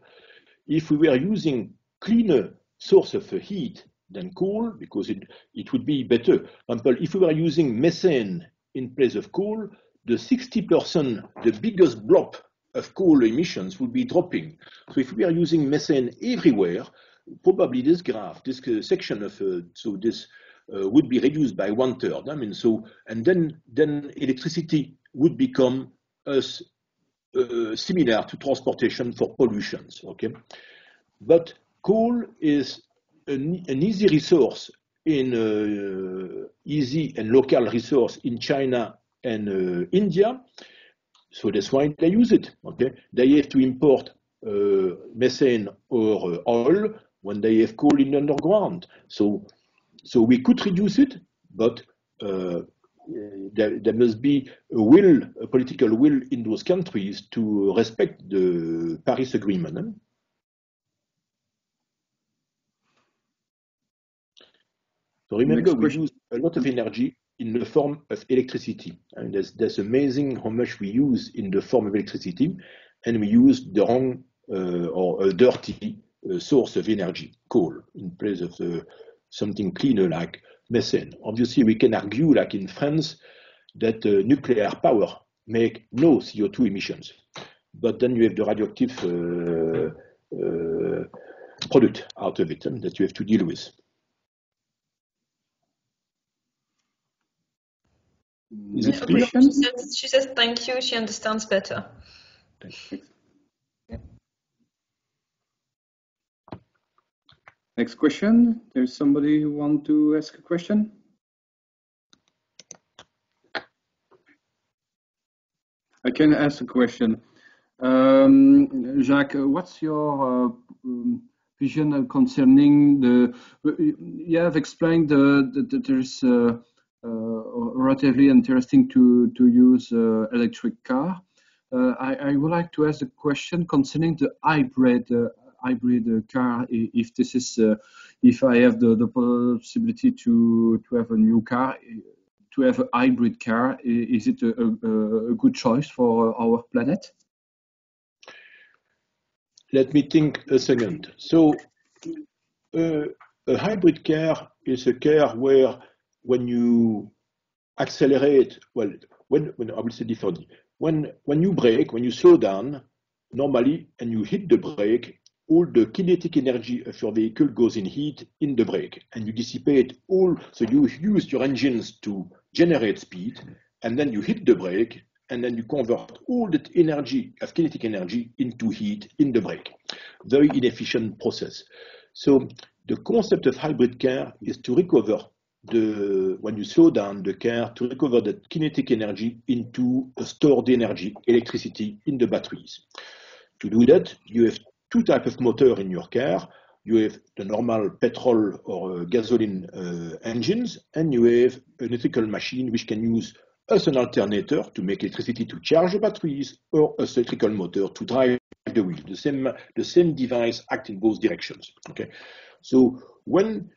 If we were using cleaner source of heat than coal, because it would be better. For example, if we were using methane in place of coal, the 60%, the biggest block of coal emissions would be dropping. So if we are using methane everywhere, probably this graph, this section of this would be reduced by 1/3. I mean, so and then electricity would become similar to transportation for pollutions. Okay, but coal is an easy resource easy and local resource in China and India. So that's why they use it. Okay, they have to import methane or oil when they have coal in the underground. So we could reduce it, but there must be a political will in those countries to respect the Paris Agreement. So remember, we use a lot of energy in the form of electricity. And that's amazing how much we use in the form of electricity, and we use the wrong or a dirty source of energy, coal, in place of something cleaner like methane. Obviously, we can argue, like in France, that nuclear power make no CO2 emissions, but then you have the radioactive product out of it that you have to deal with. Is it clear? She says thank you. She understands better. Thanks. Yeah. Next question. There's somebody who wants to ask a question. I can ask a question. Jacques, what's your vision concerning the? You have explained that there's relatively interesting to use electric car. I would like to ask a question concerning the hybrid car. If this is, if I have the possibility to have a new car, to have a hybrid car, is it a good choice for our planet? Let me think a second. So, a hybrid car is a car where, when you accelerate, well, when I will say differently, when you brake, when you slow down, normally, and you hit the brake, all the kinetic energy of your vehicle goes in heat in the brake, and you dissipate all. So you use your engines to generate speed, and then you hit the brake, and then you convert all that energy of kinetic energy into heat in the brake. Very inefficient process. So the concept of hybrid car is to recover when you slow down the car, to recover that kinetic energy into stored energy, electricity in the batteries. To do that, you have two types of motor in your car. You have the normal petrol or gasoline engines, and you have an electrical machine which can use as an alternator to make electricity to charge the batteries, or as electrical motor to drive the wheel. The same device acts in both directions. Okay, so when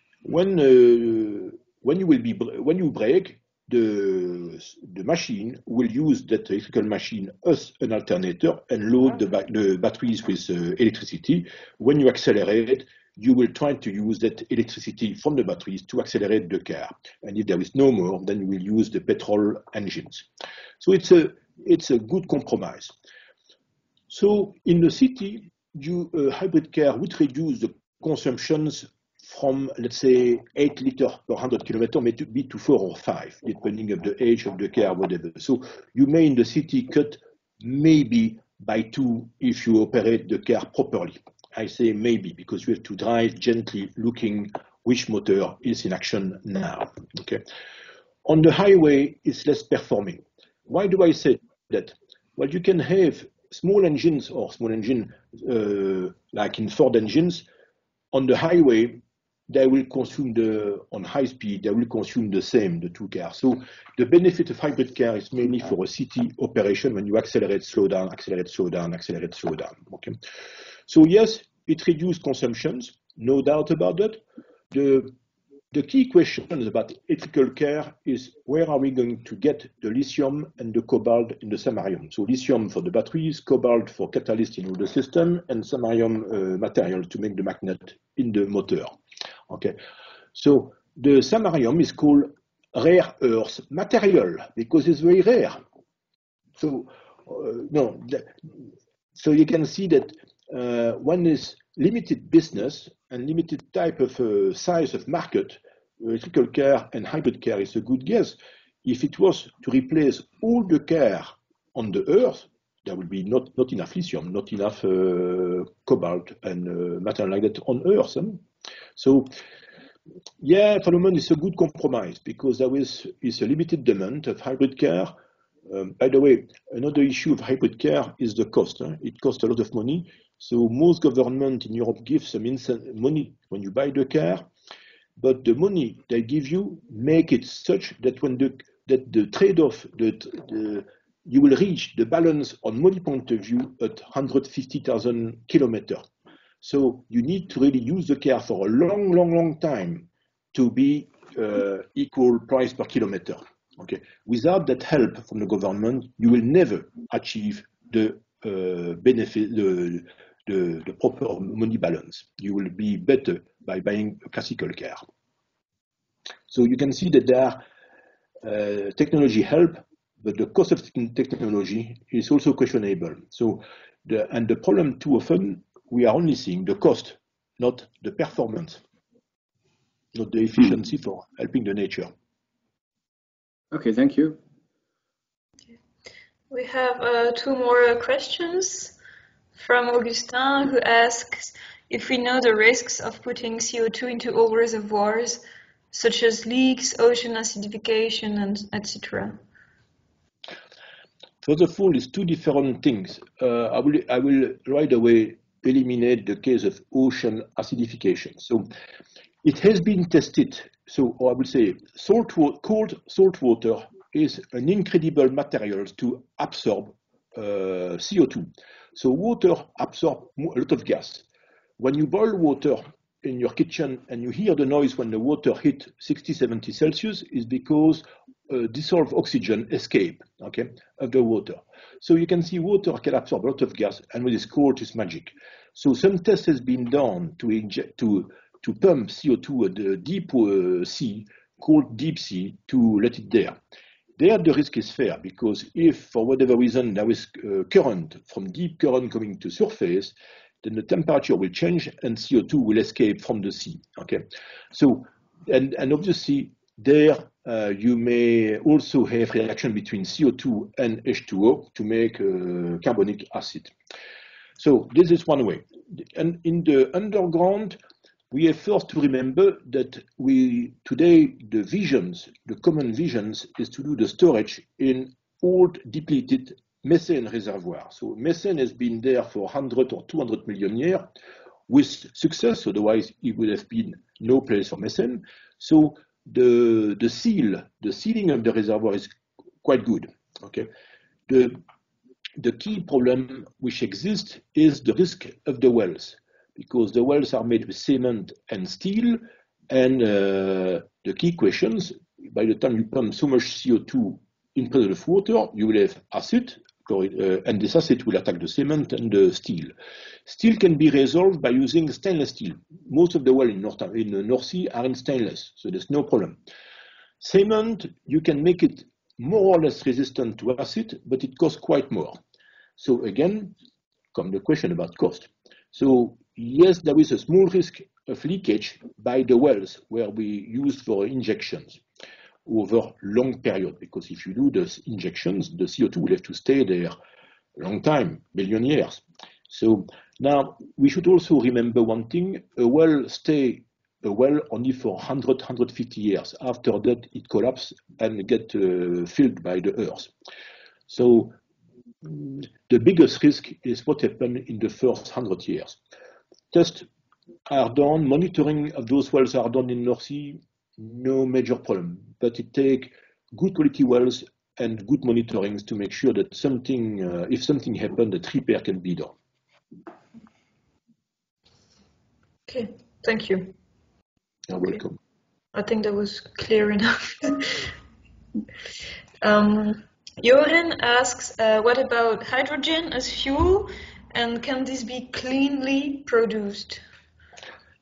you brake, the machine will use that electrical machine as an alternator and load the batteries with electricity. When you accelerate, you will try to use that electricity from the batteries to accelerate the car. And if there is no more, then you will use the petrol engines. So it's a good compromise. So in the city, a hybrid car would reduce the consumptions from, let's say, 8 liters per 100 kilometers, may be to 4 or 5, depending on the age of the car, whatever. So you may in the city cut maybe by 2 if you operate the car properly. I say maybe because you have to drive gently, looking which motor is in action now. Okay. On the highway, it's less performing. Why do I say that? Well, you can have small engines or small engine like in Ford engines on the highway. They will consume on high speed, they will consume the same, the 2 cars. So the benefit of hybrid car is mainly for a city operation when you accelerate, slow down, accelerate, slow down, accelerate, slow down. Okay. So yes, it reduces consumptions, no doubt about that. The key question about electrical car is where are we going to get the lithium and the cobalt in the samarium? So lithium for the batteries, cobalt for catalyst in the system, and samarium material to make the magnet in the motor. Okay, so the samarium is called rare earth material because it's very rare. So so you can see that one is limited business and limited type of size of market. Electrical car and hybrid car is a good guess. If it was to replace all the car on the earth, there will be not enough lithium, not enough cobalt and material like that on earth. So yeah, for the moment it's a good compromise because there is a limited demand of hybrid car. By the way, another issue of hybrid car is the cost. It costs a lot of money. So most government in Europe give some money when you buy the car, but the money they give you make it such that when the trade-off, you will reach the balance on money point of view at 150,000 kilometers. So you need to really use the car for a long time to be equal price per kilometer. Okay. Without that help from the government, you will never achieve the benefit, the proper money balance. You will be better by buying a classical car. So you can see that there are technology help, but the cost of technology is also questionable. So the problem too often, we are only seeing the cost, not the performance, not the efficiency for helping the nature. Okay, thank you. We have 2 more questions from Augustin, who asks if we know the risks of putting CO2 into all reservoirs, such as leaks, ocean acidification, and etc. First of all, it's 2 different things. I will right away eliminate the case of ocean acidification. So it has been tested. So I will say cold salt water is an incredible material to absorb CO2. So water absorbs a lot of gas. When you boil water in your kitchen and you hear the noise when the water hits 60, 70 Celsius, is because dissolved oxygen escape, okay, of the water. So you can see water can absorb a lot of gas, and when it's cold, it's magic. So some tests has been done to pump CO2 at the deep sea, called deep sea, to let it there. There the risk is fair, because if for whatever reason there is current, from deep current coming to surface, then the temperature will change and CO2 will escape from the sea. Okay, so and obviously there you may also have reaction between CO2 and H2O to make carbonic acid. So this is one way. And in the underground, we have first to remember that today the common visions is to do the storage in old depleted methane reservoirs. So methane has been there for 100 or 200 million years with success, otherwise it would have been no place for methane. So the sealing of the reservoir is quite good. Okay, the key problem which exists is the risk of the wells, because the wells are made with cement and steel, and the key questions, by the time you pump so much CO2 in presence of water, you will have acid, and this acid will attack the cement and the steel. Steel can be resolved by using stainless steel. Most of the wells in the North Sea are in stainless, so there's no problem. Cement, you can make it more or less resistant to acid, but it costs quite more. So again, come the question about cost. So yes, there is a small risk of leakage by the wells where we use for injections over long period, because if you do those injections, the CO2 will have to stay there a long time, million years. So now we should also remember one thing: a well stay a well only for 100, 150 years. After that, it collapses and get filled by the earth. So the biggest risk is what happened in the first 100 years. Tests are done, monitoring of those wells are done in North Sea, no major problem, but it takes good quality wells and good monitoring to make sure that something, if something happened, that repair can be done. Okay, thank you. You're welcome. I think that was clear enough. Joren asks, what about hydrogen as fuel, and can this be cleanly produced?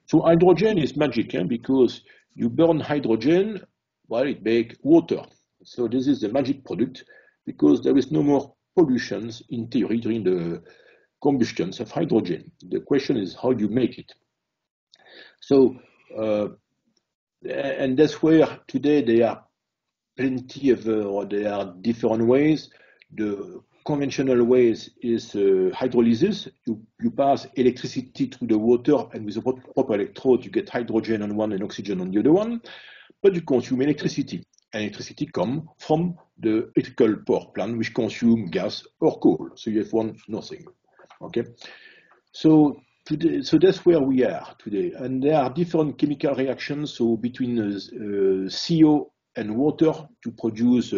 So hydrogen is magic, because you burn hydrogen, well, it makes water. So this is the magic product, because there is no more pollutions in theory during the combustions of hydrogen. The question is how you make it. So, and that's where today there are plenty of, or there are different ways. The conventional ways is hydrolysis. You pass electricity through the water, and with a proper electrode, you get hydrogen on one and oxygen on the other one, but you consume electricity. And electricity comes from the electrical power plant, which consume gas or coal. So you have one, nothing. Okay. So today, so that's where we are today. And there are different chemical reactions, so between CO and water to produce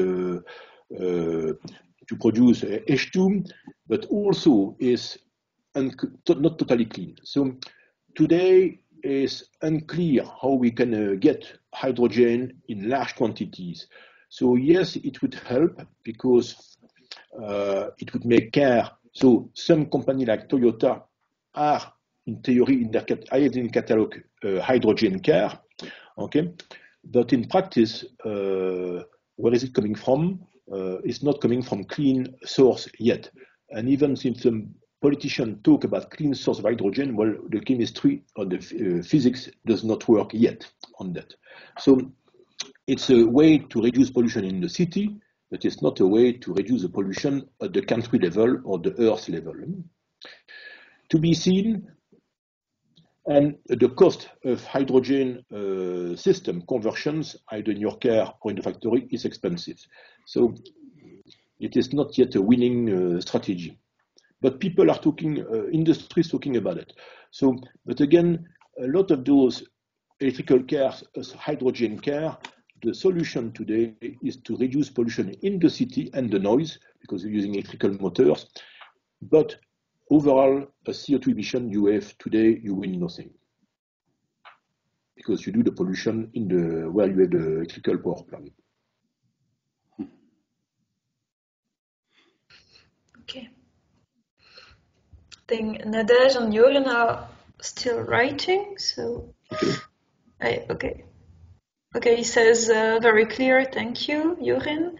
H2, but also is not totally clean. So today is unclear how we can get hydrogen in large quantities. So yes, it would help because it would make car. So some company like Toyota are in theory in their catalog hydrogen car, okay, but in practice, where is it coming from? It's not coming from clean source yet. And even since some politicians talk about clean source of hydrogen, well, the chemistry or the physics does not work yet on that. So it's a way to reduce pollution in the city, but it's not a way to reduce the pollution at the country level or the earth level. To be seen, and the cost of hydrogen system conversions, either in your car or in the factory, is expensive. So it is not yet a winning strategy. But people are talking, industry is talking about it. So, but again, a lot of those electrical cars as hydrogen car, the solution today is to reduce pollution in the city and the noise, because you're using electrical motors. But overall, a CO2 emission you have today, you win nothing. Because you do the pollution in the where you have the electrical power plant. Okay. I think Nadej and Joren are still writing, so okay. Okay, he says very clear, thank you, Joren.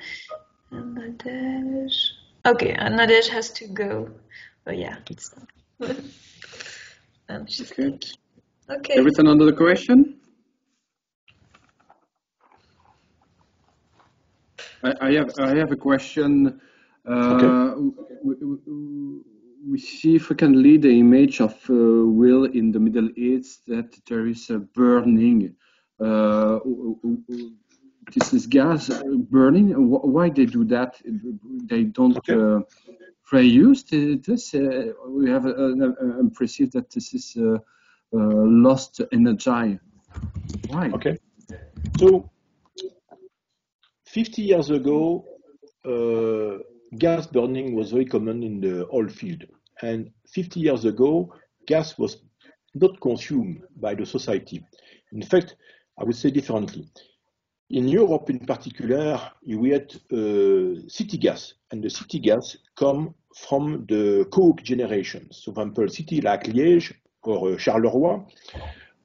And Nadej. Okay, and Nadej has to go. Oh yeah, it's and she's good. Okay. Everything under the question? I have a question. We see if we can lead the image of Will in the Middle East that there is a burning. This is gas burning. Why they do that? They don't reuse this. We have perceived that this is lost energy. Why? Okay. So 50 years ago, gas burning was very common in the oil field. And 50 years ago, gas was not consumed by the society. In fact, I would say differently. In Europe in particular, we had city gas, and the city gas come from the coke generations. So, for example, city like Liège or Charleroi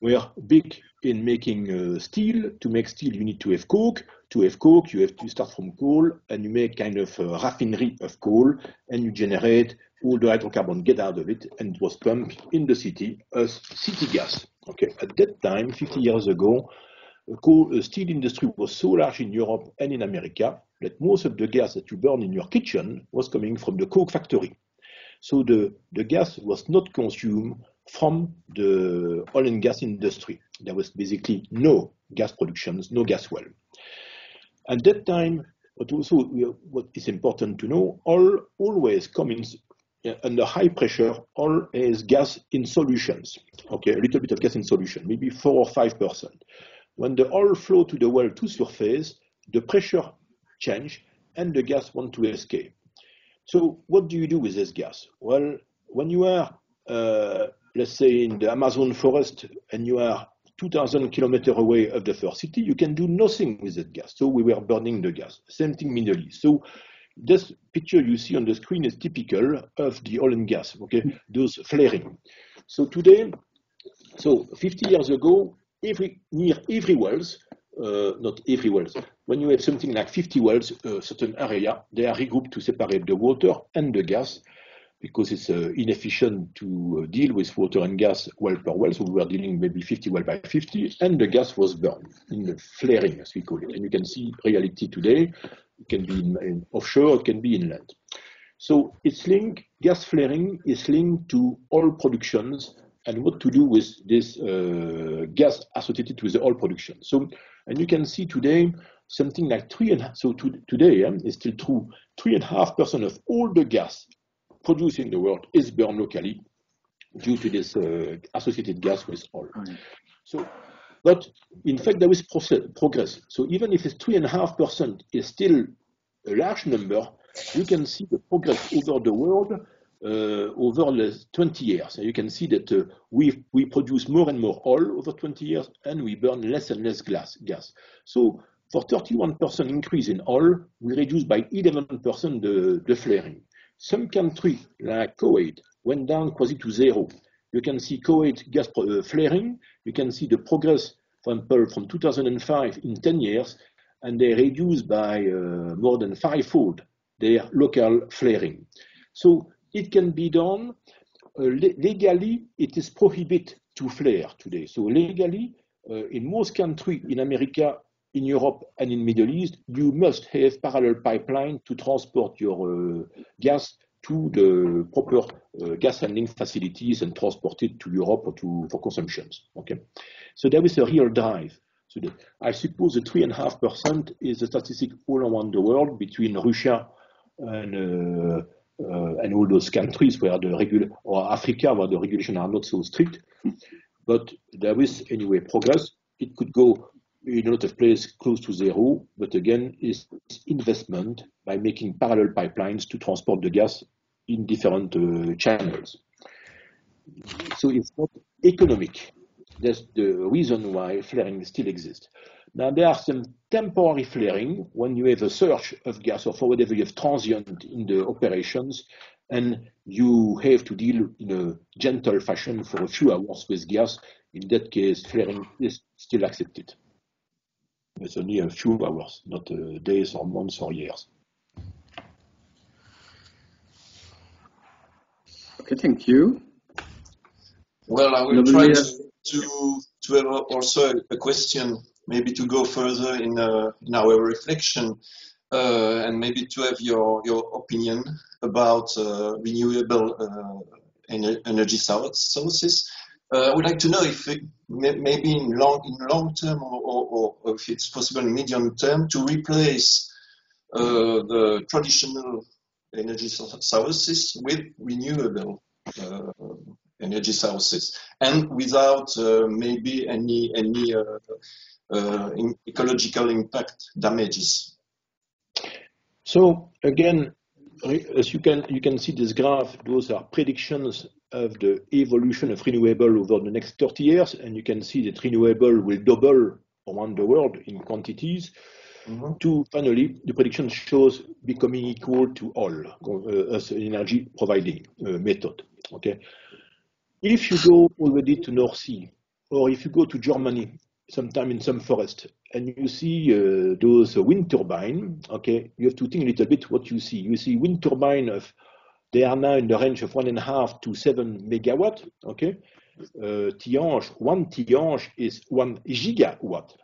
were big in making steel. To make steel, you need to have coke. To have coke, you have to start from coal, and you make kind of a raffinery of coal, and you generate all the hydrocarbon get out of it, and it was pumped in the city as city gas. Okay, at that time, 50 years ago, the steel industry was so large in Europe and in America that most of the gas that you burn in your kitchen was coming from the coke factory. So the gas was not consumed from the oil and gas industry. There was basically no gas productions, no gas well. At that time, but also what is important to know, oil always comes under high pressure. Oil is gas in solutions. Okay, a little bit of gas in solution, maybe 4 or 5%. When the oil flow to the well to surface, the pressure change and the gas want to escape. So what do you do with this gas? Well, when you are, let's say, in the Amazon forest and you are 2,000 kilometers away of the first city, you can do nothing with that gas. So we were burning the gas. Same thing Middle East. So this picture you see on the screen is typical of the oil and gas, okay? Those flaring. So today, so 50 years ago, near every wells, not every wells, when you have something like 50 wells, a certain area, they are regrouped to separate the water and the gas, because it's inefficient to deal with water and gas well per well. So we were dealing maybe 50 well by 50, and the gas was burned in the flaring, as we call it. And you can see reality today. It can be in offshore, it can be inland. So it's linked, gas flaring is linked to oil productions and what to do with this gas associated with the oil production. So, and you can see today something like today is still true, 3.5% of all the gas produced in the world is burned locally due to this associated gas with oil. So, but in fact, there is progress. So even if it's 3.5% is still a large number, you can see the progress over the world over the 20 years. And you can see that we produce more and more oil over 20 years, and we burn less and less gas. So for 31% increase in oil, we reduce by 11% the flaring. Some countries like Kuwait went down quasi to zero. You can see Kuwait gas flaring. You can see the progress from 2005 in 10 years, and they reduced by more than fivefold their local flaring. So it can be done. Legally, it is prohibited to flare today. So legally, in most countries in America, in Europe, and in Middle East, you must have parallel pipeline to transport your gas to the proper gas handling facilities and transport it to Europe or for consumptions. Okay, so there is a real drive. So I suppose the 3.5% is a statistic all around the world between Russia and all those countries where or Africa where the regulations are not so strict. But there is anyway progress. It could go in a lot of places close to zero, but again, it's investment by making parallel pipelines to transport the gas in different channels. So it's not economic. That's the reason why flaring still exists. Now, there are some temporary flaring when you have a surge of gas or for whatever you have transient in the operations, and you have to deal in a gentle fashion for a few hours with gas. In that case, flaring is still accepted. It's only a few hours, not days or months or years. Okay, thank you. Well, I will try to have also a question, maybe to go further in our reflection, and maybe to have your opinion about renewable energy sources. I would like to know if maybe in long term or if it's possible in medium term to replace the traditional energy sources with renewable energy sources, and without maybe any ecological impact damages. So again, as you can see this graph, those are predictions of the evolution of renewable over the next 30 years, and you can see that renewable will double around the world in quantities. To finally, the prediction shows becoming equal to all as an energy providing method. Okay, if you go already to North Sea, or if you go to Germany, sometime in some forest, and you see those wind turbine, okay, you have to think a little bit what you see. You see wind turbine they are now in the range of 1.5 to 7 megawatt, okay. Tihange, 1 Tihange is 1 gigawatt.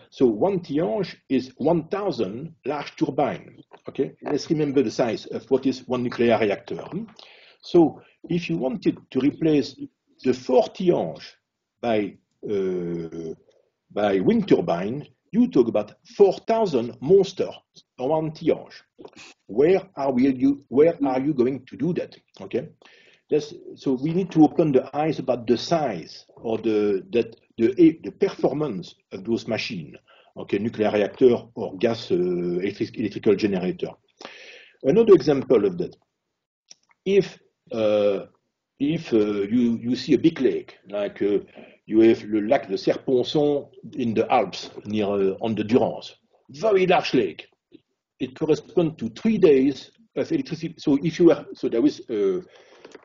So 1 Tihange is 1,000 large turbine. Okay, let's remember the size of what is one nuclear reactor. So if you wanted to replace the 4 Tihange by wind turbine, you talk about 4,000 monster on 1 Tihange. Where are you going to do that? Okay, so we need to open the eyes about the size or the performance of those machines, okay, nuclear reactor or gas electrical generator. Another example of that, if you see a big lake, like you have the lac de Serponçon in the Alps near on the Durance, very large lake. It corresponds to 3 days of electricity. So there is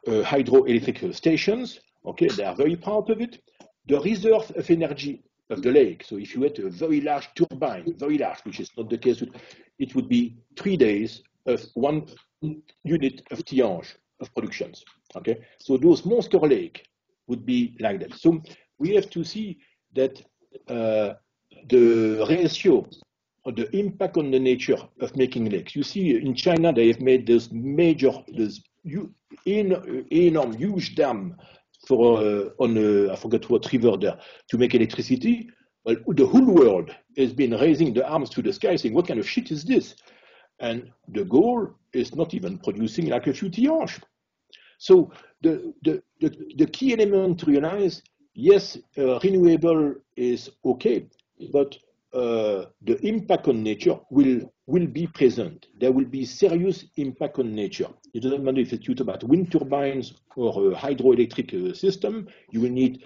hydroelectric stations. Okay, they are very proud of it. The reserve of energy of the lake. So if you had a very large turbine, very large, which is not the case, it would be 3 days of 1 unit of Tihange of productions. Okay, so those monster lake would be like that. So we have to see that the ratio or the impact on the nature of making lakes. You see, in China, they have made this enormous, huge dam for I forgot what river there to make electricity. Well, the whole world has been raising the arms to the sky, saying, "What kind of shit is this?" And the goal is not even producing like a few Tihange. So the key element to realize, yes, renewable is okay, but the impact on nature will be present. There will be serious impact on nature. It doesn't matter if it's about wind turbines or a hydroelectric system. You will need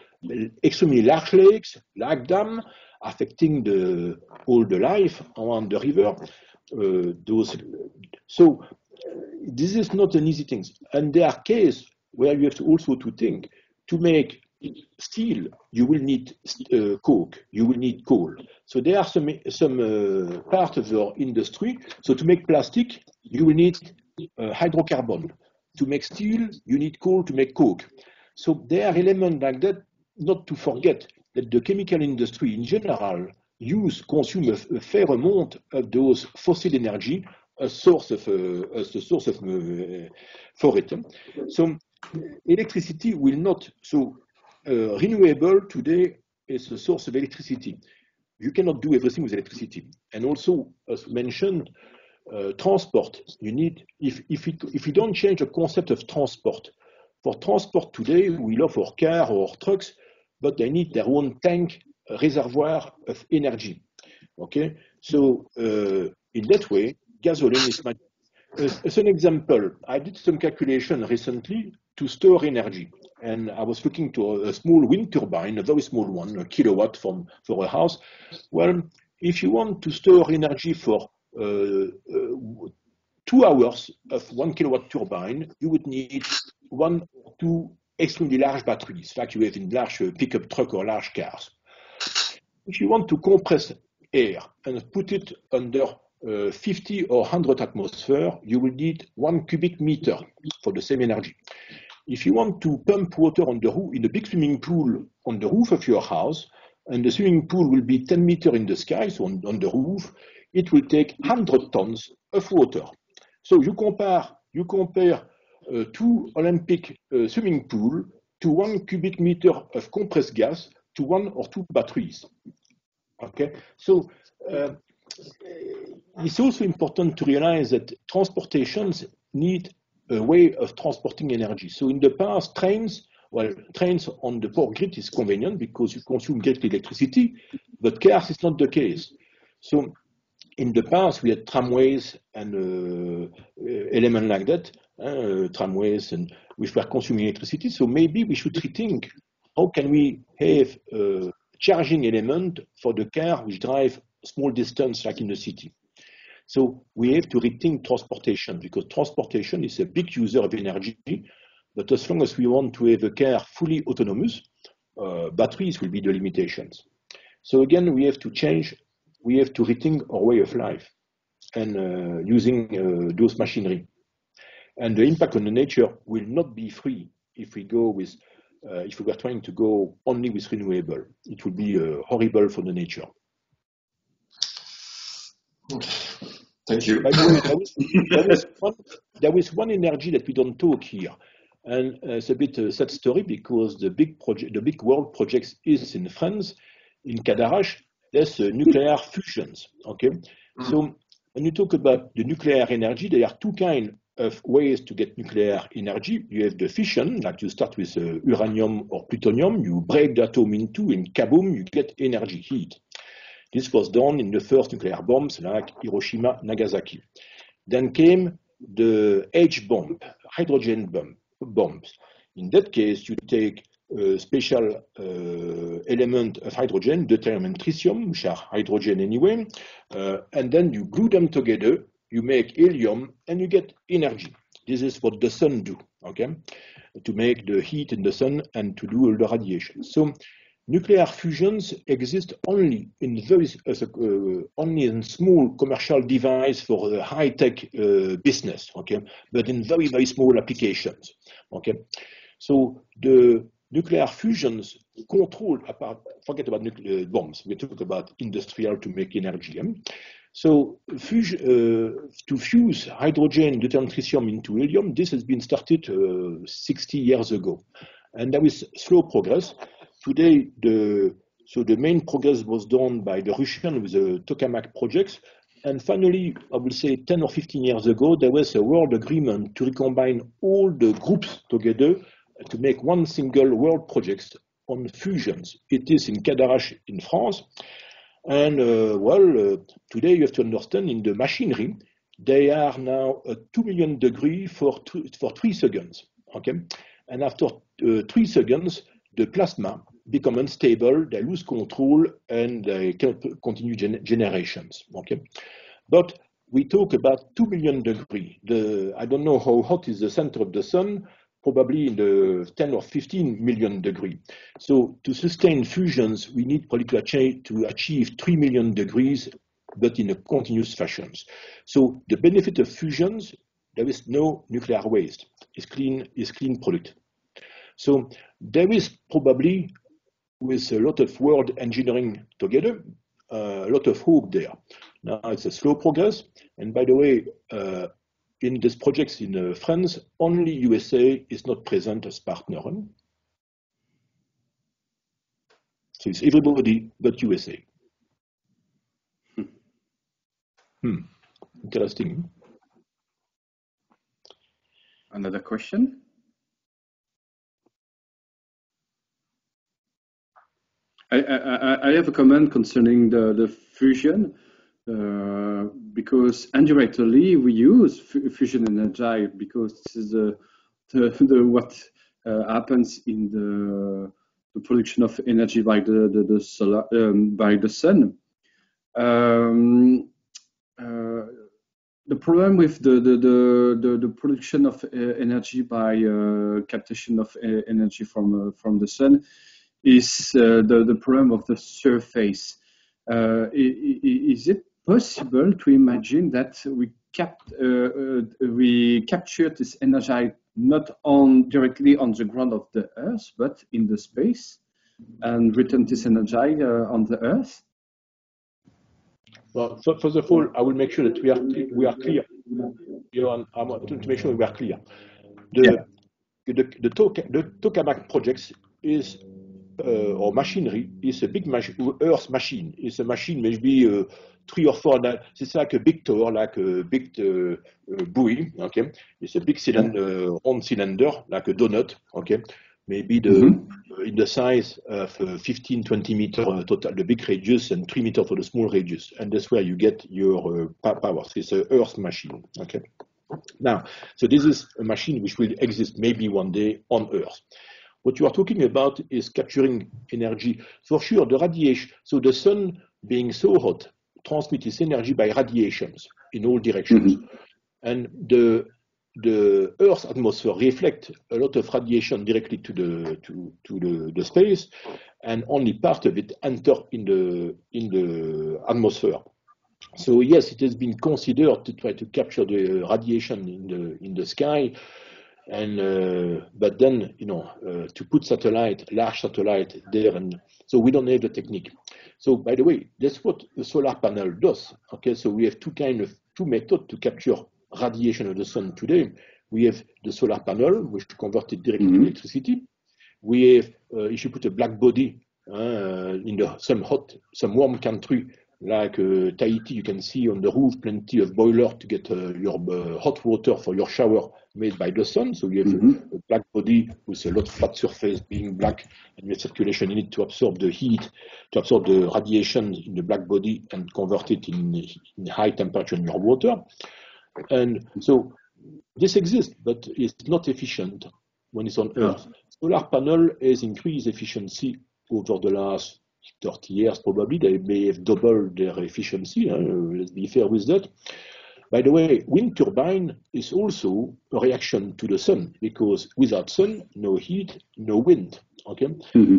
extremely large lakes, like dam, affecting all the life around the river. So this is not an easy thing. And there are cases where you have to also think to make steel, you will need coke, you will need coal. So there are some part of the industry. So to make plastic, you will need hydrocarbon. To make steel, you need coal to make coke. So there are elements like that, not to forget that the chemical industry in general consume a fair amount of those fossil energy, a source of for it. So electricity will not, renewable today is a source of electricity. You cannot do everything with electricity. And also, as mentioned, transport. You need, if you don't change the concept of transport, for transport today, we love our car or trucks, but they need their own tank reservoir of energy. Okay, so in that way, gasoline is much. As an example, I did some calculation recently to store energy, and I was looking to a small wind turbine, a very small one, a kilowatt for a house. Well, if you want to store energy for 2 hours of 1 kilowatt turbine, you would need 1 or 2 extremely large batteries, like you have in large pickup truck or large cars. If you want to compress air and put it under 50 or 100 atmosphere, you will need 1 cubic meter for the same energy. If you want to pump water on the roof, in a big swimming pool on the roof of your house, and the swimming pool will be 10 meters in the sky, so on the roof, it will take 100 tons of water. So you compare 2 Olympic swimming pool to 1 cubic meter of compressed gas to 1 or 2 batteries. Okay, so it's also important to realize that transportations need a way of transporting energy. So in the past, trains on the power grid is convenient because you consume great electricity, but cars is not the case. So in the past, we had tramways and elements like that, tramways, and which were consuming electricity. So maybe we should rethink how can we have a charging element for the car which drive small distance like in the city. So we have to rethink transportation, because transportation is a big user of energy, but as long as we want to have a car fully autonomous, batteries will be the limitations. So again, we have to change, we have to rethink our way of life and using those machinery. And the impact on the nature will not be free if we go with, if we were trying to go only with renewable. It would be horrible for the nature. Thank you. By the way, there is one energy that we don't talk here, and it's a bit a sad story because the big project, the big world projects is in France, in Cadarache. There's nuclear fusions. Okay, so when you talk about the nuclear energy, there are two kinds of ways to get nuclear energy. You have the fission, like you start with uranium or plutonium, you break the atom in two, and kaboom, you get energy, heat. This was done in the first nuclear bombs like Hiroshima, Nagasaki. Then came the H bomb, hydrogen bombs. In that case, you take a special element of hydrogen, deuterium and tritium, which are hydrogen anyway, and then you glue them together, you make helium, and you get energy. This is what the sun do, okay? To make the heat in the sun and to do all the radiation. So nuclear fusions exist only in only in small commercial device for a high-tech business, okay? But in very, very small applications, okay? So the nuclear fusions control, forget about nuclear bombs, we talk about industrial to make energy. So to fuse hydrogen, deuterium, tritium into helium, this has been started 60 years ago. And there is slow progress. Today, the main progress was done by the Russians with the tokamak projects. And finally, I would say 10 or 15 years ago, there was a world agreement to recombine all the groups together to make one single world project on fusions. It is in Cadarache in France. And today you have to understand in the machinery, they are now at 2 million degrees for 3 seconds. Okay? And after 3 seconds, the plasma become unstable, they lose control, and they cannot continue generations. Okay? But we talk about 2 million degrees. I don't know how hot is the center of the sun, probably in the 10 or 15 million degrees. So to sustain fusions, we need probably to achieve 3 million degrees, but in a continuous fashion. So the benefit of fusions, there is no nuclear waste. It's clean product. So there is probably, with a lot of world engineering together, a lot of hope there. Now it's a slow progress. And by the way, in these projects in France, only USA is not present as partner. So it's everybody but USA. Interesting. Another question? I have a comment concerning the fusion. Because indirectly we use fusion energy because this is what happens in the production of energy by the solar by the sun. The problem with the production of energy by captation of energy from the sun is the problem of the surface. Is it possible to imagine that we capture this energy not directly on the ground of the Earth, but in the space, and return this energy on the Earth? Well, first of all, I will make sure that we are clear. I want to make sure we are clear. The tokamak projects is or machinery is a big Earth machine. It's a machine maybe 3 or 4. It's like a big tower, like a big buoy. Okay, it's a big cylinder, round cylinder, like a donut. Okay, maybe in the size of 15, 20 meter total, the big radius, and 3 meter for the small radius. And that's where you get your power. So it's an Earth machine. Okay. Now, so this is a machine which will exist maybe one day on Earth. What you are talking about is capturing energy. For sure, the radiation, so the sun being so hot, transmits its energy by radiations in all directions. And the Earth's atmosphere reflects a lot of radiation directly to the space, and only part of it enter in the atmosphere. So yes, it has been considered to try to capture the radiation in the sky, and but then to put large satellite there, and so we don't have the technique. So by the way, that's what a solar panel does. Okay, so we have two methods to capture radiation of the sun today. We have the solar panel, which converts it directly to electricity. We have, if you put a black body in some warm country like Tahiti, you can see on the roof plenty of boilers to get your hot water for your shower made by the sun. So you have a black body with a lot of flat surface being black, and you have circulation in it to absorb the heat, to absorb the radiation in the black body and convert it in high temperature in your water. And so this exists, but it's not efficient when it's on Earth. Solar panel has increased efficiency over the last 30 years, probably. They may have doubled their efficiency. Let's be fair with that. By the way, wind turbine is also a reaction to the sun, because without sun, no heat, no wind. Okay.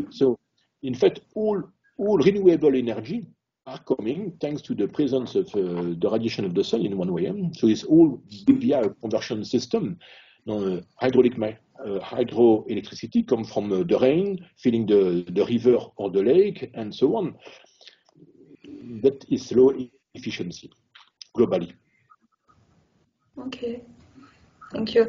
So, in fact, all renewable energy are coming thanks to the presence of the radiation of the sun in one way. So it's all via a conversion system. Hydroelectricity comes from the rain, filling the river or the lake, and so on. That is low efficiency globally. Okay, thank you.